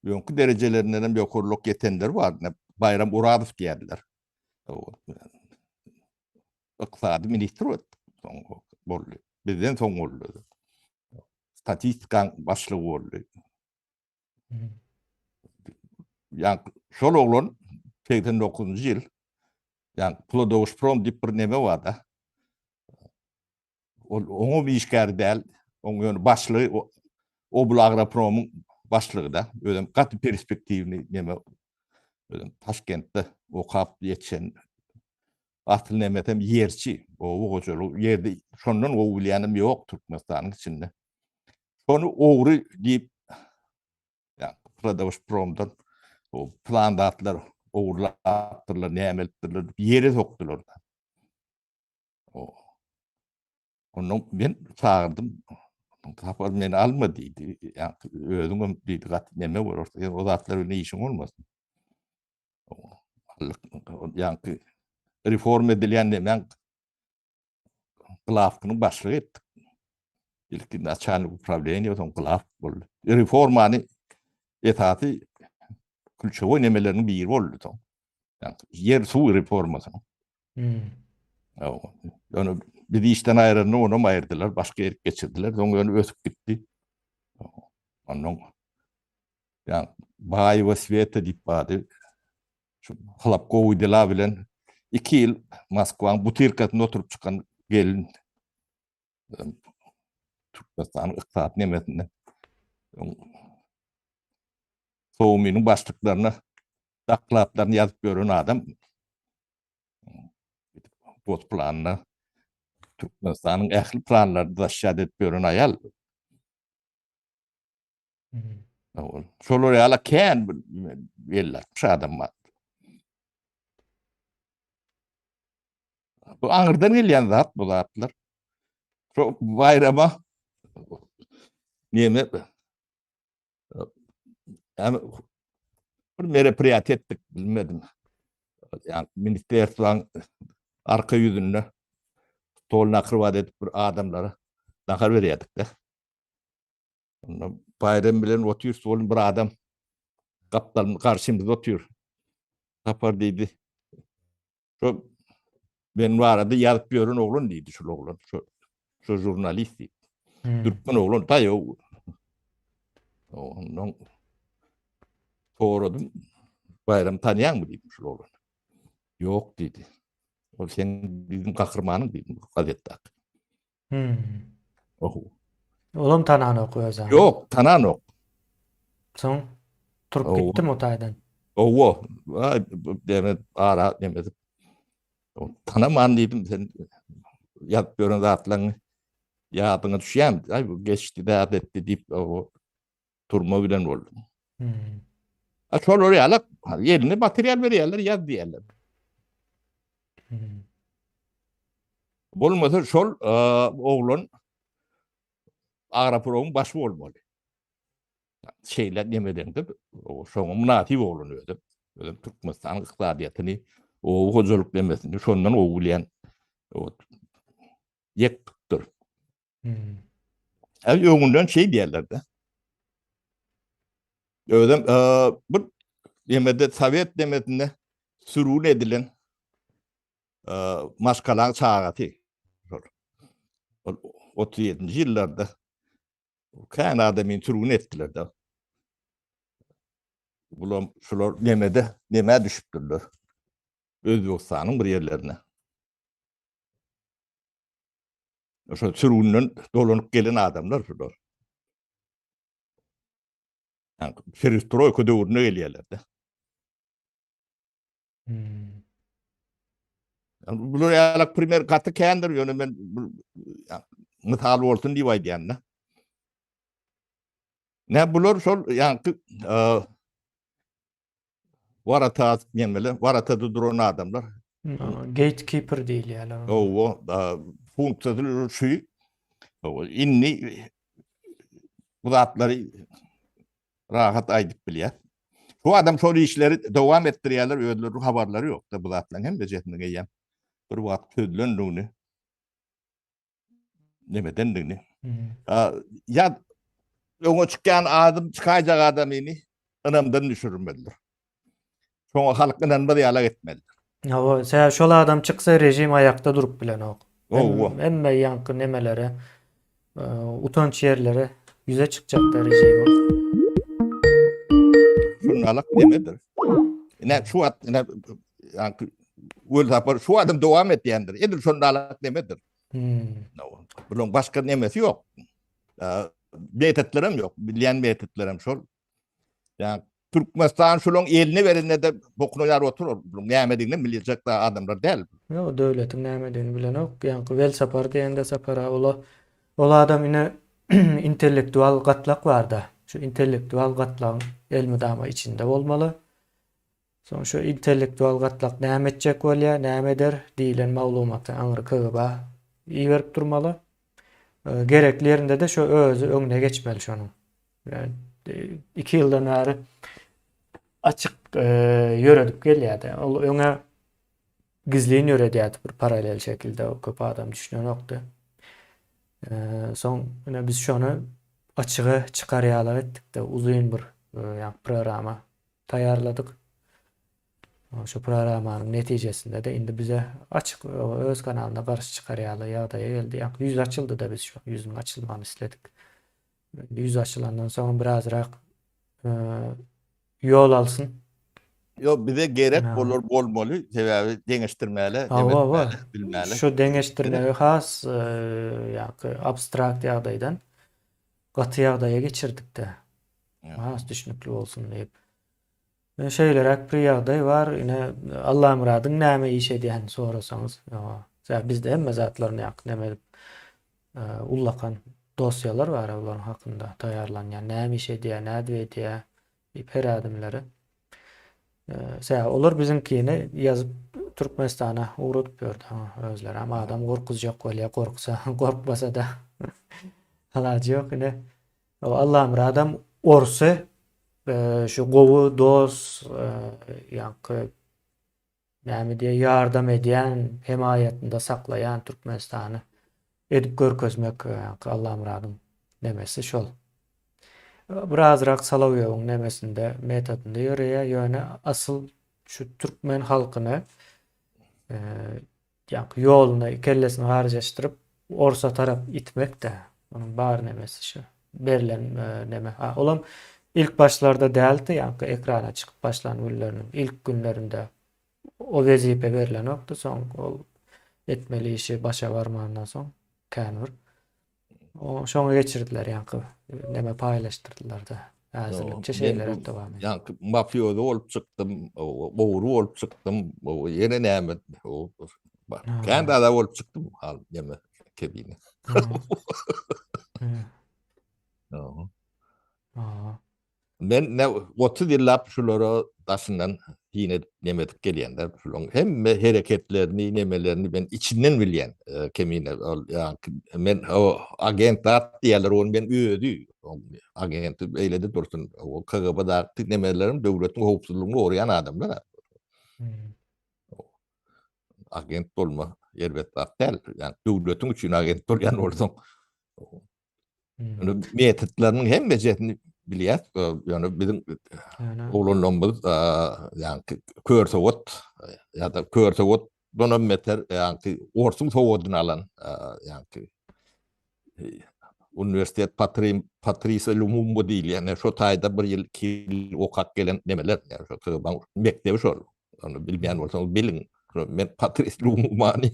ýöňki derejelerinden ýokurluk ýetenler bar. Ne Bayram Uradow diýerler. O iqtisady ministri boldy. Bizden soň boldy. Statistika başlygy boldy. Yani şol oglan 89-njy ýyl yani Plodowsprom diýip bir neme bar da. Oňa bir işgär däl, oňa başlygy Oblagropромyň başlygy da. Ödem gaty perspektiwli neme ödem Taşkentde okap ýetişen atyl nemetem ýerçi. O goçaly ýerde şondan o bilýänim ýok Türkmenistanyň içinde. Şonu ogry diýip ýa Plodowspromdan o plandatlar oğurlattılar, nämeltdirler, ýere sokdular. Onu ben çağırdım. Tapar meni alma diýdi. Yani özüňem diýdi gat neme bar orta. O zatlar öyle işin olmasın. Yani reform edilen men Glavkyny başlyk etdik. İlki naçalnik upravleniýa ýa-da Glav boldy. Reformany etaty külçewy nemeleriniň biri boldy. Yani yer su reforması. Hmm. Onu bizi işten ayırını onu mu ayırdılar, başka yere geçirdiler. Sonra onu ötüp gitti. Onun yani bayi ve sviyete deyip vardı. Şu Hlapko uydular bilen 2 yıl Moskva'nın Butyrkası'nda oturup çıkan gelin Türkmenistan'ın iktisat nimetinde Soğumi'nin başlıklarına daklatlarını yazıp gören adam boz planına Türkmenistan'ın ehli planlarını da şehadet gören ayal. Hmm. Şol oraya kän bellatmış adam var. Bu aňyrdan gelýän zat bu zatlar. Şu bayrama neme yani bir merepiyat ettik bilmedim. Yani ministerstwan arka yüzünde stoluna kırvat edip bir adamlara nakar veriyorduk da. Bayram bilen oturuyor stolun bir adam kaptanın karşımızda oturuyor. Kapar dedi. Şu ben bu arada yazıp görün oğlun dedi şu oğlun. Şu jurnalist dedi. Hmm. Türkmen oğlun da yok. Ondan sordum. Bayram tanıyan mı dedim şu oğlun. Yok dedi. O sen bizim kahramanın dedim gazette. Hmm. Oho. Olam tanan okuyor o zaman. Yok tanan yok. Soň turup O gitdim o taýdan. o demet ara demet. Tanaman dedim sen yap gören zatlaryň ýadyňa düşýän. Ay bu geçti de adetdi deyip o turma bilen boldum. Hmm. Şol oraya yerini materyal berýärler, yaz diýerler. Hmm. Bolmasa şol oğlan Agrapro'nun başı bolmaly. Şeyler demeden de o şoňa munasip oğlan ödüm. Ödüm Türkmenistan ykdysadyýatyny o hojalyk demesinde şondan o bilýän o yek tuttur. Hmm. Öňünden şey diýerler de. Ödüm bir demede Sovet demesinde sürgün edilen maskalan çağatı. 37-nji ýyllarda kän adamyň sürgün etdiler de. Bular şular neme düşüpdirler. Özbekistanyň bir ýerlerine. Oşo sürgünden dolanyp gelen adamlar şular. Yani perestroika döwrüne gelýärler de. Hmm. Yani bular ýalak primer gaty kändir ýöne men mysal bolsun diýip aýdýan. Ne bular şol ýanky warata memele waratada duran adamlar. Gatekeeper diýilýärler. O funksiýasy şu inni bu zatlary rahat aýdyp bilýär. Bu adam şol işleri dowam etdirýärler, öýleri habarlary ýok da bu zatlaryň hem bejetine geýýän. Bir wagt sözlendigini nemedendigini. Hmm. Ya öňe çykýan adam çykajak adamyny ynamdan düşürmelidir. Şoňa halk ynanmady ýala etmeli. Ýa şol adam çyksa rejim ayakta durup bilen ok. O. Emme ýanky nemelere, utanç yerlere yüze çykjakda rejim. Şunu alak demedir. Ne şu at ne yani şu adam devam etýändir. Edil şunu alak demedir. Bunun başka nemesi yok. Metotlarım yok. Bilýän metotlarım şol. Yani Türkmenistan şolun eline berende de boknular oturur. Bunun näme biljek da adamlar däl. Yo döwletiň näme diýeni bilen ok. Ýanky wel sapar diýende sapara ola adam ine intellektual gatlak barda. Şu intellektual gatlagyň elmydama içinde bolmaly. Soň şu intellektual gatlak näme etjek bolýar, näme der diýilen maglumaty aňyry köba iyi berip durmaly. Gerekli yerinde de şu özü öňüne geçmeli şonuň. Yani 2 ýyldan bäri açyk ýöredip gelýärdi. Ol öňe gizliň ýöredýärdi bir paralel şekilde o köp adam düşünýän okdy. Soň ine biz şonu açyga çykarýarlar etdik de uzun bir ýa programa taýýarladyk. Şu programmanın neticesinde de indi bize açık öz kanalına karşı çıkaryalı ýagdaýa geldi. Ýa yüz açıldı da biz şu yüzüň açylmagyny isledik. Yüz açylandan soň birazrak ýol alsyn. Yo bize gerek Ha. bolur bolmaly, sebäbi deňeşdirmäle, Hawa, hawa. demetmäle, bilmäle. Şu deňeşdirmegi has ýa abstrakt ýagdaýdan gaty ýagdaýa geçirdik de. Has düşnükli bolsun diýip. Şeýlerek bir ýagdaý var. Ine Allah muradyň näme iş edýän sorasaňyz. Bizde hemme zatlaryny ýak neme ullakan dosýalar bar olaryň hakynda taýýarlanýan. Näme iş edýär, näde edýär diýip her adamlary. Olar bizinkini ýazyp Türkmenistana uğratyp berdi özleri. Ama adam gorkuzjak bolýar, gorksa, gorkbasa da halajy ýok ine. Allah muradam orsa şu gowy dos ýa-ni näme diýe ýardam edýän, himayetinde saklaýan Türkmenistany edip görkezmek Allah muradym nemesi şol. Birazrak Salawyýowyň nemesinde metodunda ýöreýär, ýöne asyl şu türkmen halkyny ýoluny, kellesini harjaşdyryp orsa tarap itmek de onuň bar nemesi şu. Berilen neme. Olam ilk başlarda däldi, ýa-ni ekrana çykyp başlan günleriniň ilk günlerinde o wezipe berilen okdy, soň ol etmeli işi başa barmandan soň känur. Şoňa geçirdiler ýa-ni neme paýlaşdyrdylar da. Häzirlikçe şeýler hep dowam etdi. Yani mafyoda olup çıktım, boğru olup çıktım, yine näme, kendi adam olup çıktım, hal yeme kebine. Ben ne 30 ýyllap şulara daşyndan ýine nemedik gelýänler, şularyň hemme hereketlerini, nemelerini ben içinden bilýän kemine. Yani men o agentlar diýerler, onu ben öýdi. Agent eýledi dursun. O KGB'da nemelerim döwletiň howpsuzlygyny gorayan adamlar. Agent bolma, elbetde däl. Yani döwletiň üçin agent bolýan bolsaň. Metodlarynyň hemmejesini bilýär. Yani bizim oğlanlarımız yani körsewot ya da körsewot donometer yani orsun soğudunu alan yani üniversitet Patrice Lumumba diýil yani şu taýda bir ýyl 2 ýyl okap gelen nemeler yani şu mektebi şol. Onu bilmeýän bolsaňyz bilin. Men Patrice Lumumba'ny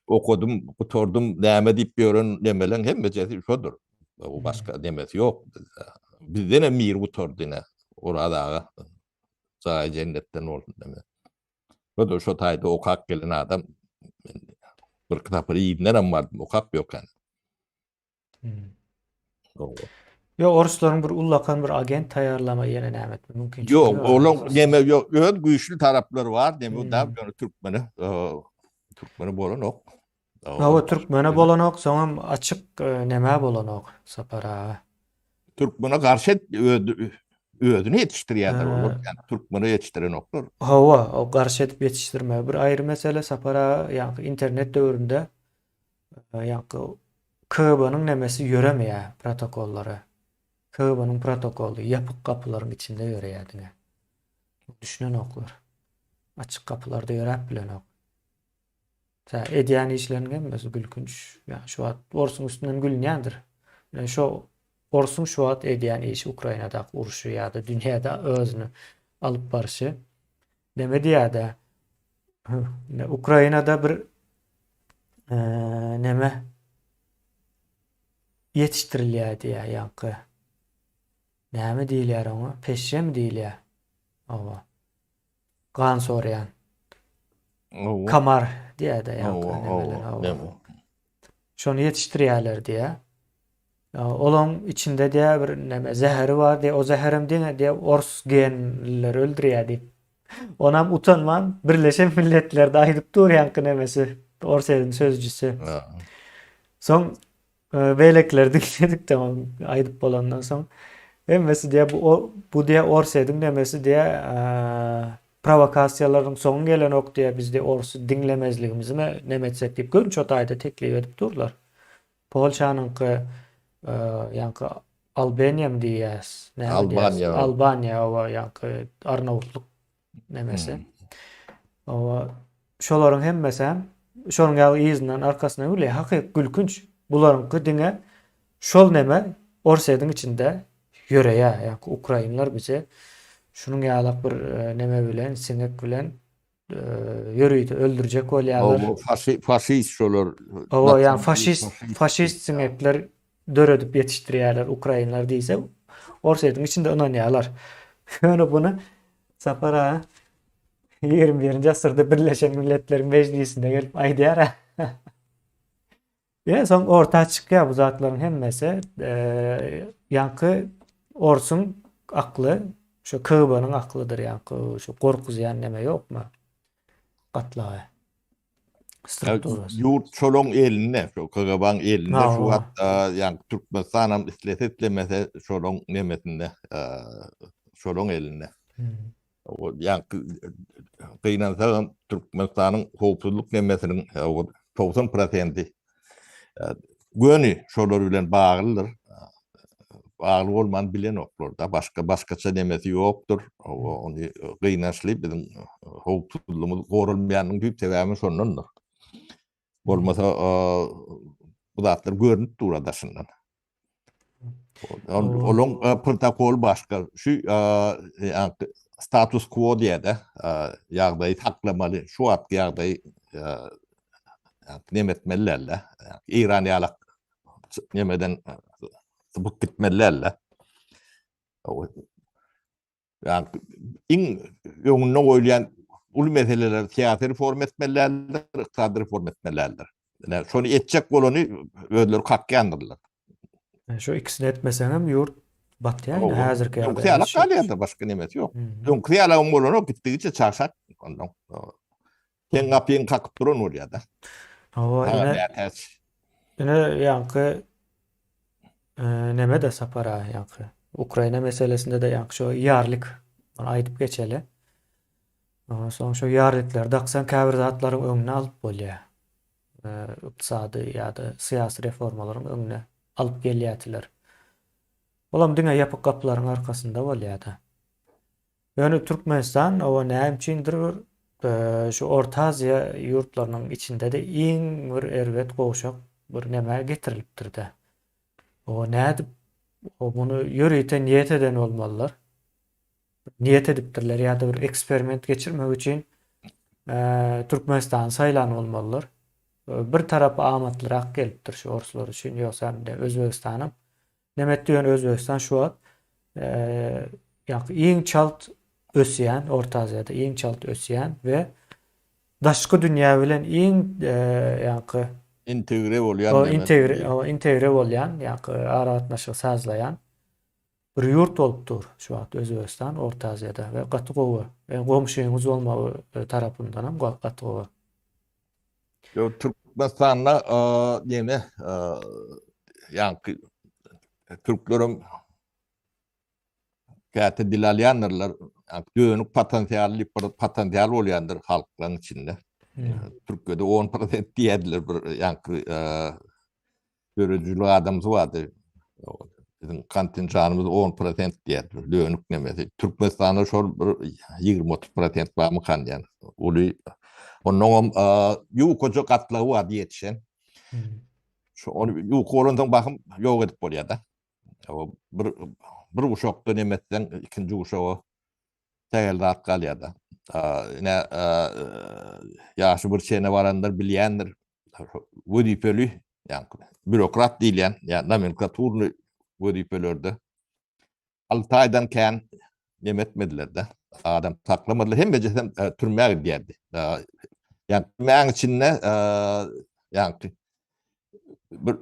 okudum, oturdum, näme diýip ýören nemeleň hemmejesi şodur. O başka nemesi ýok. Bizden hem mir oturdine orada sağa cennetten olsun deme. O da şu taýda okap gelen adam bir kitapy ýygynden hem bardım, okap ýok yani. Yo orslaryň bir ullakan bir agent taýýarlama ýene näme etme mümkin. Ýok, olam neme ýok, öz güýçlü taraplary bar, deme da Türkmeni bolan ok. Hawa Türkmene bolan ok, soňam açyk näme bolan ok sapara. Türkmene karşı ödünü yetiştirýärler olur. Yani Türkmeni yetiştiren oklar. Hawa o garşy edip ýetişdirme bir aýry mesele sapara ýa internet döwründe ýa KGB'nyň nemesi ýöremeýär protokollary. KGB'nyň protokoly ýapyk kapylaryň içinde ýöreýär. Düşünen oklar. Açyk kapylarda ýörep bilen ok. Edýän işleriň hemmesi gülkünç. Yani şu wagt orsun üstünden gülünýändir. Yani şu orsun şu wagt edýän iş Ukrainada uruşy ýa-da dünýäde özüni alyp barşy. Demedi ýa-da Ukrainada bir neme yetiştirilýär diýär ýa-ni. Näme diýilýär oňa? Peşre mi diýilýär? Hawa. Gan sorýan. Kamar diýär de ýa-ni. Şonu yetiştirýärler diýär. Olaň içinde diýär bir neme zeheri bar diýär. O zeherim diýär ors genleri öldürýär diýip. Onam utanman Birleşen Milletler'de aýdyp durýan nemesi. Orsaýdyň sözcüsü. Soň beýlekler dinledik tamam aýdyp bolandan soň. Hemmesi diýär bu diýär orsaýdyň nemesi diýär provokasiýalaryň soňy gelen ok diýär bizde orsy dinlemezligimizi neme etsek diýip görünç otaýda teklip edip durlar. Polşanyňky ýa-ni Albania mı diýäs? Albania we ýa-ni Arnavutluk nemesi. O şolaryň hemmesem şonuň ýaly izinden arkasyndan bile hakyk gülkünç bularynky diňe şol neme Orsedyň içinde ýöreýär. Ýa Ukrainlar bize şunun ýaly bir neme bilen, sinek bilen ýöreýdi, öldürjek bolýarlar. O faşist şolar O yani nasyonalist faşist sinekler döredip yetiştirýärler Ukrainlar diýse Orsedyň içinde onanýarlar. Şöyle bunu Sapara 21. asyrda Birleşen Milletler Meclisinde gelip aýdýar. Ya soň orta çykýar bu zatlaryň hemmesi ýanky Orsun akly şu KGB'nyň aklydyr ýanky şu gorkuzaýan neme ýokmy? Gatlagy. Strukturasy. Yurt şolong eline, şu KGB'ň eline Ha, şu o. hatta yani Türkmenistanam isletlemese şolong nemesinde şolong eline. O yani kıynansağın Türkmenistan'ın howpsuzlyk nemesinin 90% gönü şolar bilen baglydyr. Bagly bolman bilen oklarda başgaça nemesi ýokdur. Onu kıynaşly bizim howpsuzlygymyz gorulmaýanyň büyük sebäbi şondandyr. Bolmasa bu zatlar görünüp duradaşyndan. Olong protokol başka. Şu yani status quo diýede ýagdaýy taklamaly, şu wagtky ýagdaýy nemetmellerle, İranýalyk nemeden sıbyk gitmellerle. Yani iň ýöňüne goýulýan ulu meseleler siýasy reform etmellerdir, ykdysady reform etmellerdir. Yani şonu etjek bolany özleri kakýandyrlar. Şu ikisini etmesenem ýurt batýar häzirki ýagdaýda. Ýoksa galýada başga nemesi ýok. Ýoksa ýalagyň bolany gitdigiçe çarşat ondan. Keň gapyň kakyp duran bolýar-da. O ine ýanky neme de Sapara ýanky Ukraina meselesinde de ýanky şu ýarlyk onu aýdyp geçeli. Soň şu ýarlyklar daksan käbir zatlaryň öňüne alyp bolýar. Ykdysady ýa-da syýasy reformalaryň öňüne alyp gelýärdiler. Olam diňe ýapyk gapylaryň arkasynda bolýar-da. Ýöne Türkmenistan o näme üçindir şu Orta Aziýa ýurtlarynyň içinde de iň bir erwet gowşak bir neme getirilipdir-de. O nädip o bunu ýöreýte niýet eden bolmalylar. Niýet edipdirler ýa-da bir eksperiment geçirmek üçin Türkmenistan saýlany bolmalylar. Bir tarapy amatlyrak gelipdir şu orslar üçin ýoksa hem-de Özbegistanyň nemet diýen Özbegistan şu wagt ýa-da iň çalt ösýän, Orta Aziýada iň çalt ösýän we daşky dünýä bilen iň ýa-da integre bolýan. Integre bolýan, ýa-da aragatnaşyk sazlayan bir ýurt bolupdyr şu wagt Özbegistan Orta Aziýada we gaty gowy. Gomşuýymyz bolmagy tarapyndanam gaty gowy. Türkmenistan'da neme yani Türklerim käte dil alýanlar dönük potensial bolýandyr halklaryň içinde. Türkiýede 10% diýerler bir yani görüjüli adamymyz bardy. Bizim kontinjanymyz 10% diýerler dönük nemesi. Türkmenistan'da şol 20-30% barmy kan yani. Uly onun ýukoja gatlagy bar diýetişen. Şu onu ýukorandan bakym ýok edip bolýar-da. Bir uşakda nemeden ikinci uşağı tägeldat galýar-da. Ýaşy bir çene baranlar bilýändir. Wödipeli, yani bürokrat diýilen, yani nomenklaturny wödipelerde 6 aýdan kän nemetmediler-de. Adam taklamadylar. Hem bejesem türmäge giderdi. Yani türmäň içinde yani bir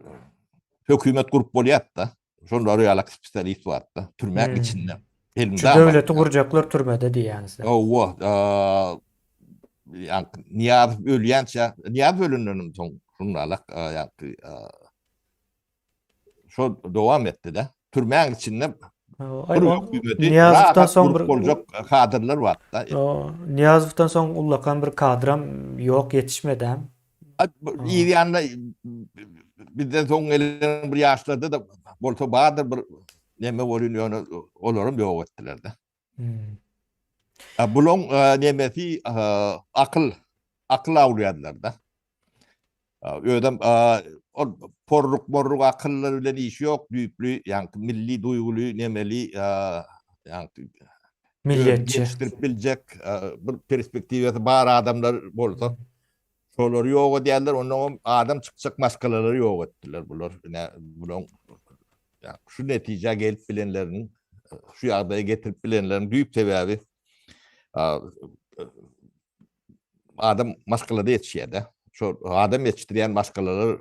hökümet gurup bolýar-da. Şonda ýalyk spesialist barda. Türmäň içinde. Şu döwleti gurjaklar türmede diýäňiz. Yani Niyaz ölýänçe, Niyaz ölününden soň şunlalyk yani şo dowam etdi-de. Türmäň içinde Niyazovdan soň bir boljak kadrlar barda. Niyazovdan soň ullakan bir kadram ýok ýetişmeden. Ýa-da bizden soň gelen bir ýaşlarda da bolsa bardyr bir neme bolýan olarym ýok etdiler-de. Bulon nemesi akıl avlayanlar da. Ödem porruk akılları bilen iş yok. Düýüplü yani milli duygulu nemeli yani özü Milliyetçi. geliştirip bilecek bir perspektiviyeti bar adamlar bolsa şoları ýok diýerler. Ondan adam çıkacak maskalaları ýok etdiler bular. Bulon yani şu netije gelip bilenlerin şu ýagdaýa getirip bilenlerin büyük sebäbi adam maskaladı yetişýärde. Şo adam yetiştirýän maskalalar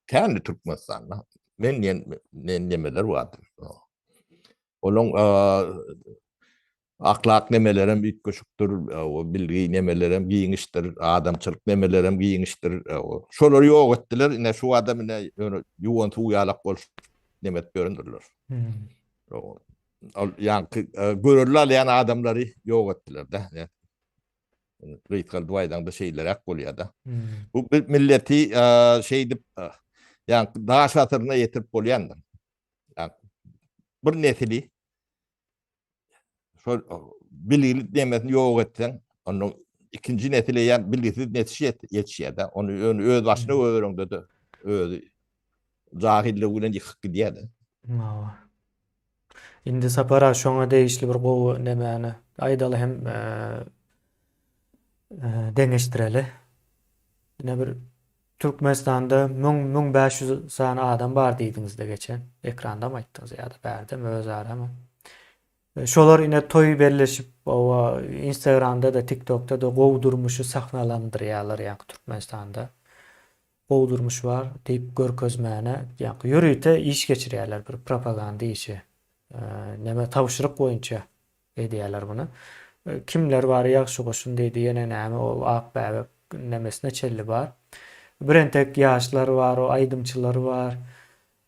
kendi Türkmenistan'da nemeler vardır. Onun ahlak nemelerem büyük köşüktür, o bilgi nemelerem giyiňişdir, adamçylyk nemelerem giyiňişdir. Şolary ýok etdiler, ine şu adam ine ýuwan tuýalak bolup nemet göründirler. Yani görürler yani adamları ýok etdiler de. Rıykal duaydan da şeyler ak bolýar da. Bu milleti şey dip yani daha şatırına yetirip bolýandyr. Yani bir nesili şol bilgilik demetini ýok etsen, onu ikinci nesile yani bilgisiz netişe yetişýär da. Onu öz başyna öwrüňde özü jahillik bilen ýykyp gidýär. Indi sapara şoňa değişli bir gowy nemäni aýdaly hem deňeşdireli. Ine bir Türkmenistanda 1500 sany adam bar diýdiňizde geçen. Ekranda mı aýtdyňyz ýa-da bärdem özarama. Şolar ine toý belleşip owa Instagramda da TikTokda da gowdurmuşy sahnalandyrýarlar ýa-ni Türkmenistanda. Gowdurmuş bar diýip görkezmäne ýa-ni ýürüýte iş geçirýärler bir propaganda işi. Neme tawşyryk boýunça edýärler bunu. Kimler bar ýagşy goşun diýdi ýene näme o ak bäbe nemesine çelli bar. Birentek ýaşlar bar, o aýdymçylar bar.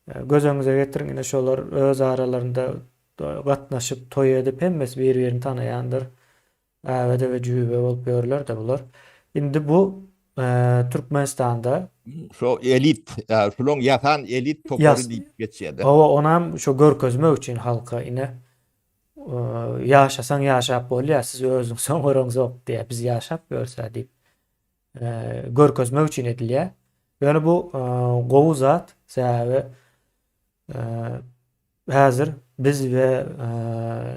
Gözüňize getiriň ine şolar öz aralarynda gatnaşyp toý edip hemmes bir-birini tanaýandyr. Äwede we jübe bolup ýörler de bular. Indi bu Türkmenistanda Şu elit, şolong ýatan elit topary diýip geçýär. Owa onam şu görkezmek üçin halka ine ýaşasaň ýaşap bolýar, siz özüňiz soňraňyz ok diýip biz ýaşap görse diýip görkezmek üçin edilýär. Ýöne bu gowy zat sebäbi häzir biz we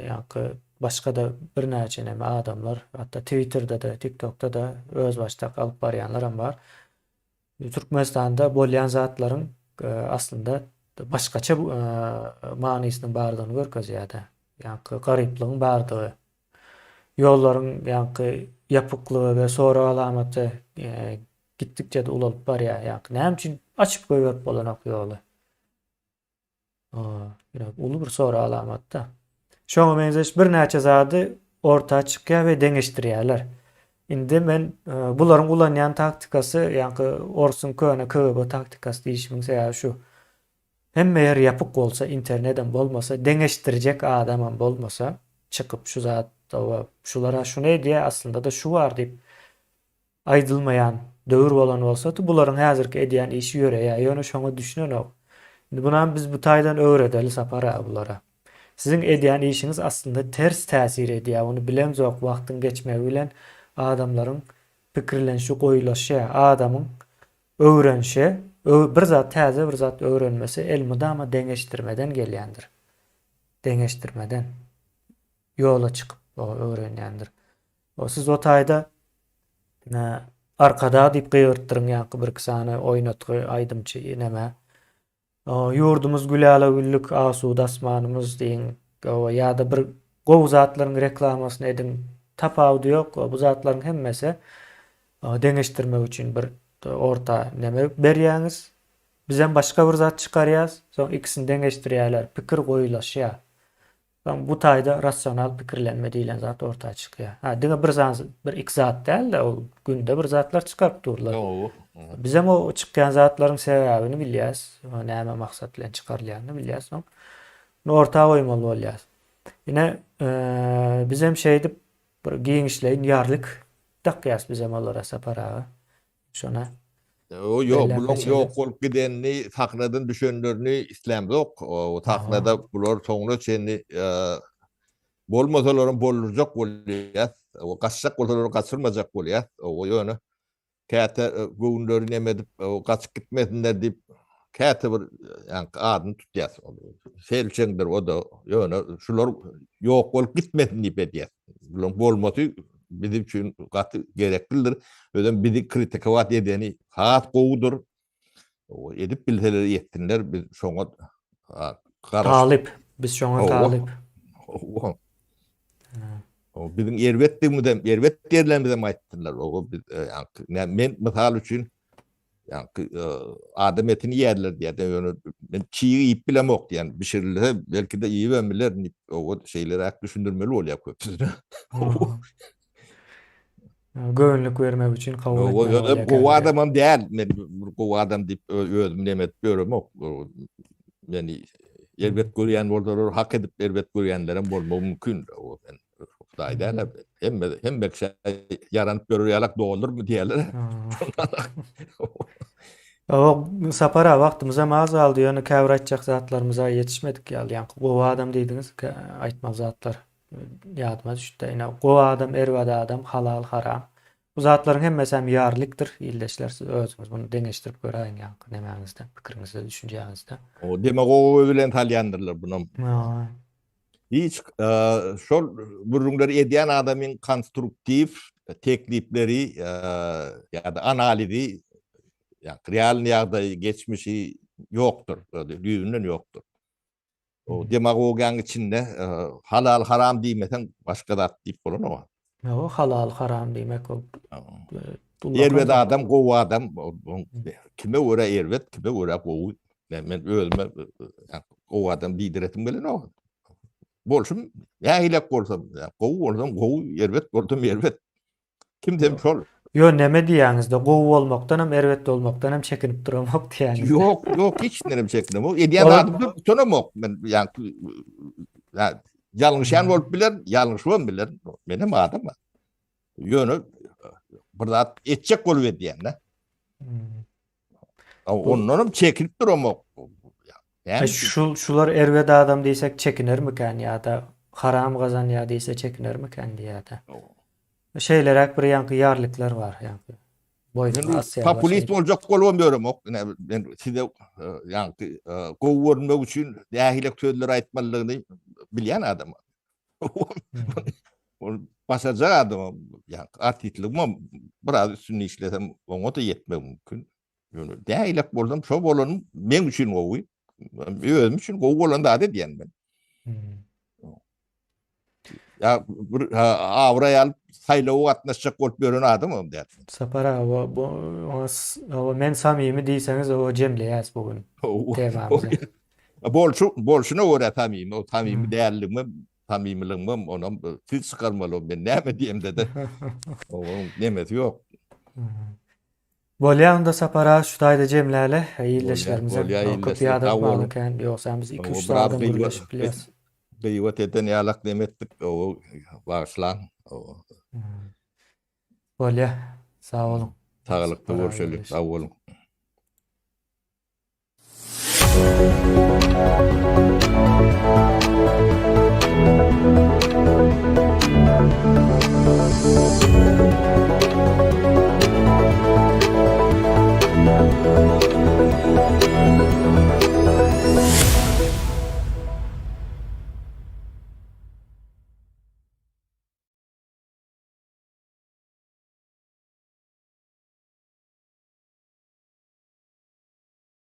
ýa-ni başga da bir näçe näme adamlar, hatda Twitter'da da, TikTok'da da öz başda alyp barýanlar hem bar. Türkmenistanda bolýan zatlaryň aslında başgaça manysynyň bardygyny görkezýär-de. Ýa-ni garyplygyň bardygy. Ýollaryň ýa-ni ýapyklygy we sora alamaty gitdikçe de ulalyp barýar. Ýa-ni näme üçin açyp goýup bolanok ýoly. Ulu bir sora alamatda. Şoňa benzeş bir näçe zady ortağa çykýar we deňeşdirýärler. Indi men bularyň ulanýan taktikasy ýa-ni Orsun köne KGB taktikasy diýişimiň sebäbi şu. Hemme ýer ýapyk bolsa, internetden bolmasa, deňeşdirjek adamam bolmasa, çykyp şu zat şulara şunu diýär, aslında da şu var diýip aýdylmaýan döwür bolan bolsa-da bularyň häzirki edýän işi ýöreýär. Ýöne şoňa düşünenok. Indi bunam biz bu taýdan öwredeli sapara bulara. Sizin edýän işiniz aslında ters täsir edýär. Onu bilemzok wagtyň geçmegi bilen adamlaryň pikirlenşi goýulaşy, adamyň öwrenşi, bir zat täze bir zat öwrenmesi elmydama deňeşdirmeden gelýändir. Deňeşdirmeden ýola çykyp öwrenýändir. O siz o taýda arkada diýip gıýırtdyryň ýa-ni bir kisany oýnatgy aýdymçy näme ýurdumuz güläle güllük asuda asmanymız diýin ýa-da bir gowy zatlaryň reklamasyny ediň tapawdy ýok. Bu zatlaryň hemmesi deňeşdirmek üçin bir orta näme berýäňiz. Bizem başga bir zat çykarýas, soň ikisini deňeşdirýärler, pikir goýulaşýar. Bu taýda rasional pikirlenme diýilen zat ortağa çykýar. Diňe bir iki zat däl de ol günde bir zatlar çykaryp durlar. Bizem o çykýan zatlaryň sebäbini bilýäs, näme maksat bilen çykarylýanyny bilýäs. Onu ortağa goýmaly bolýar. Ine bizem şey dip bir giňişleýin ýarlyk takýas bizem olara sapara. Şona O yok, bulun yok bolup gidenini takladan düşenlerini İslam yok. O taklada bular soňra seni bolmasalarım bollurjak bolýar. O gaçsak bolsalar gaçyrmajak bolýar. O ýöne käte göwnlerini emedip o gaçyp gitmesinler diýip käte bir ýani adyny tutýar. Selçeňdir o da ýöne şular ýok bolup gitmesin diýip edýär. Bular bolmasy bizim üçin gaty gereklidir. Öden bizi kritikawat edeni hat gowudur. O edip bilseler yettinler biz şoňa garaş. Talip. Biz şoňa talip. O bizim erwetdigimizden, erwet derlerimizden aýtdylar. O biz ýani men mysal üçin ýani adam etini ýerler diýär. Men çiğ ip bilemok diýen bişirilse belki de iyi biler. O şeýleri ak düşündirmeli bolýar köpsüne. Göwnlük bermek üçin kabul etmek bolýar. O adamam däl. Men o adam diýip özüm demet göremok. Yani elbet görýän bolsalar hak edip elbet görýänlerim bolmagy mümkin. O ben Hudaýda hem bekşe yaranyp görýärlik dolurmy diýerler. O sapara wagtymyz azaldy. Ýöne käbir aýtjak zatlarymyza ýetişmedik ýaly. Ýani gowa adam diýdiňiz, aýtmak zatlar ýadyma düşdi. Ýene gowa adam, erwada adam, halal, haram. Bu zatlaryň hemmesi hem ýarlykdyr. Ýyldaşlar siz özüňiz bunu deňeşdirip göräň ýani nemäňizde, pikiриňizde, düşünjeňizde. O demek o bilen talýandyrlar bunam. Hiç şol burunları edýän adamyň konstruktiv teklipleri ýa-da analizi ýa real ýagdaý geçmişi ýokdur. Düýünden ýokdur. O demagogiýanyň içinde halal haram diýmesen başga zat diýip bolan o. O halal haram diýmek o. Erwet adam, gowa adam kime göre erwet, kime göre gowy. Men özüme gowa adam diýdiretim gelen o. Bolşum ýaýlak bolsam, gowy bolsam gowy, erwet bolsam erwet. Kimden şol? Yo neme diýäňizde gowy bolmakdan hem erwet bolmakdan hem çekinip duramak diýäňiz. Yok hiç nerem çekinim. O edýän adamdy tutanamok. Men ýani ýalňyşan bolup biler, ýalňyş bolup biler. Menem adam. Ýöne bir zat etjek bolup edýän. Ondan çekinip duramak. Şular erwet adam diýsek çekinermiken ýa-da haram gazan ýa diýse çekinermiken diýär. Şeyler bir ýanky ýarlyklar bar ýanky. Boyun Asya. Populist boljak bolmam ben size ýanky gowurmak üçin dähilek sözler aýtmalygyny bilýän adam. O pasajak adam ýanky artitligim biraz üstüne işlesem oňa da ýetmek mümkin. Dähilek bolsam şo bolanym men üçin gowy. Özüm üçin gowy bolan da diýen ben. Ya Avrayal saylawy atnaşjak bolup beren adamym diýär. Sapara o men samimi diýseňiz o jemleýäs bugün. Temamyzy. Bolşuna görä samimi, o samimi dälligimi, samimiligimi onam tüt çykarmaly men näme diýem dedi. O nemesi ýok. Bolýanda sapara şu taýda jemläle ýyldaşlarymyza köp ýadap balyken ýoksa biz 2-3 saat birleşip bilýäs. Gıybet eden ýalak demetdik o başlan. Bolýa. Sag bolun. Sağlıklı görüşelim. Sağ olun.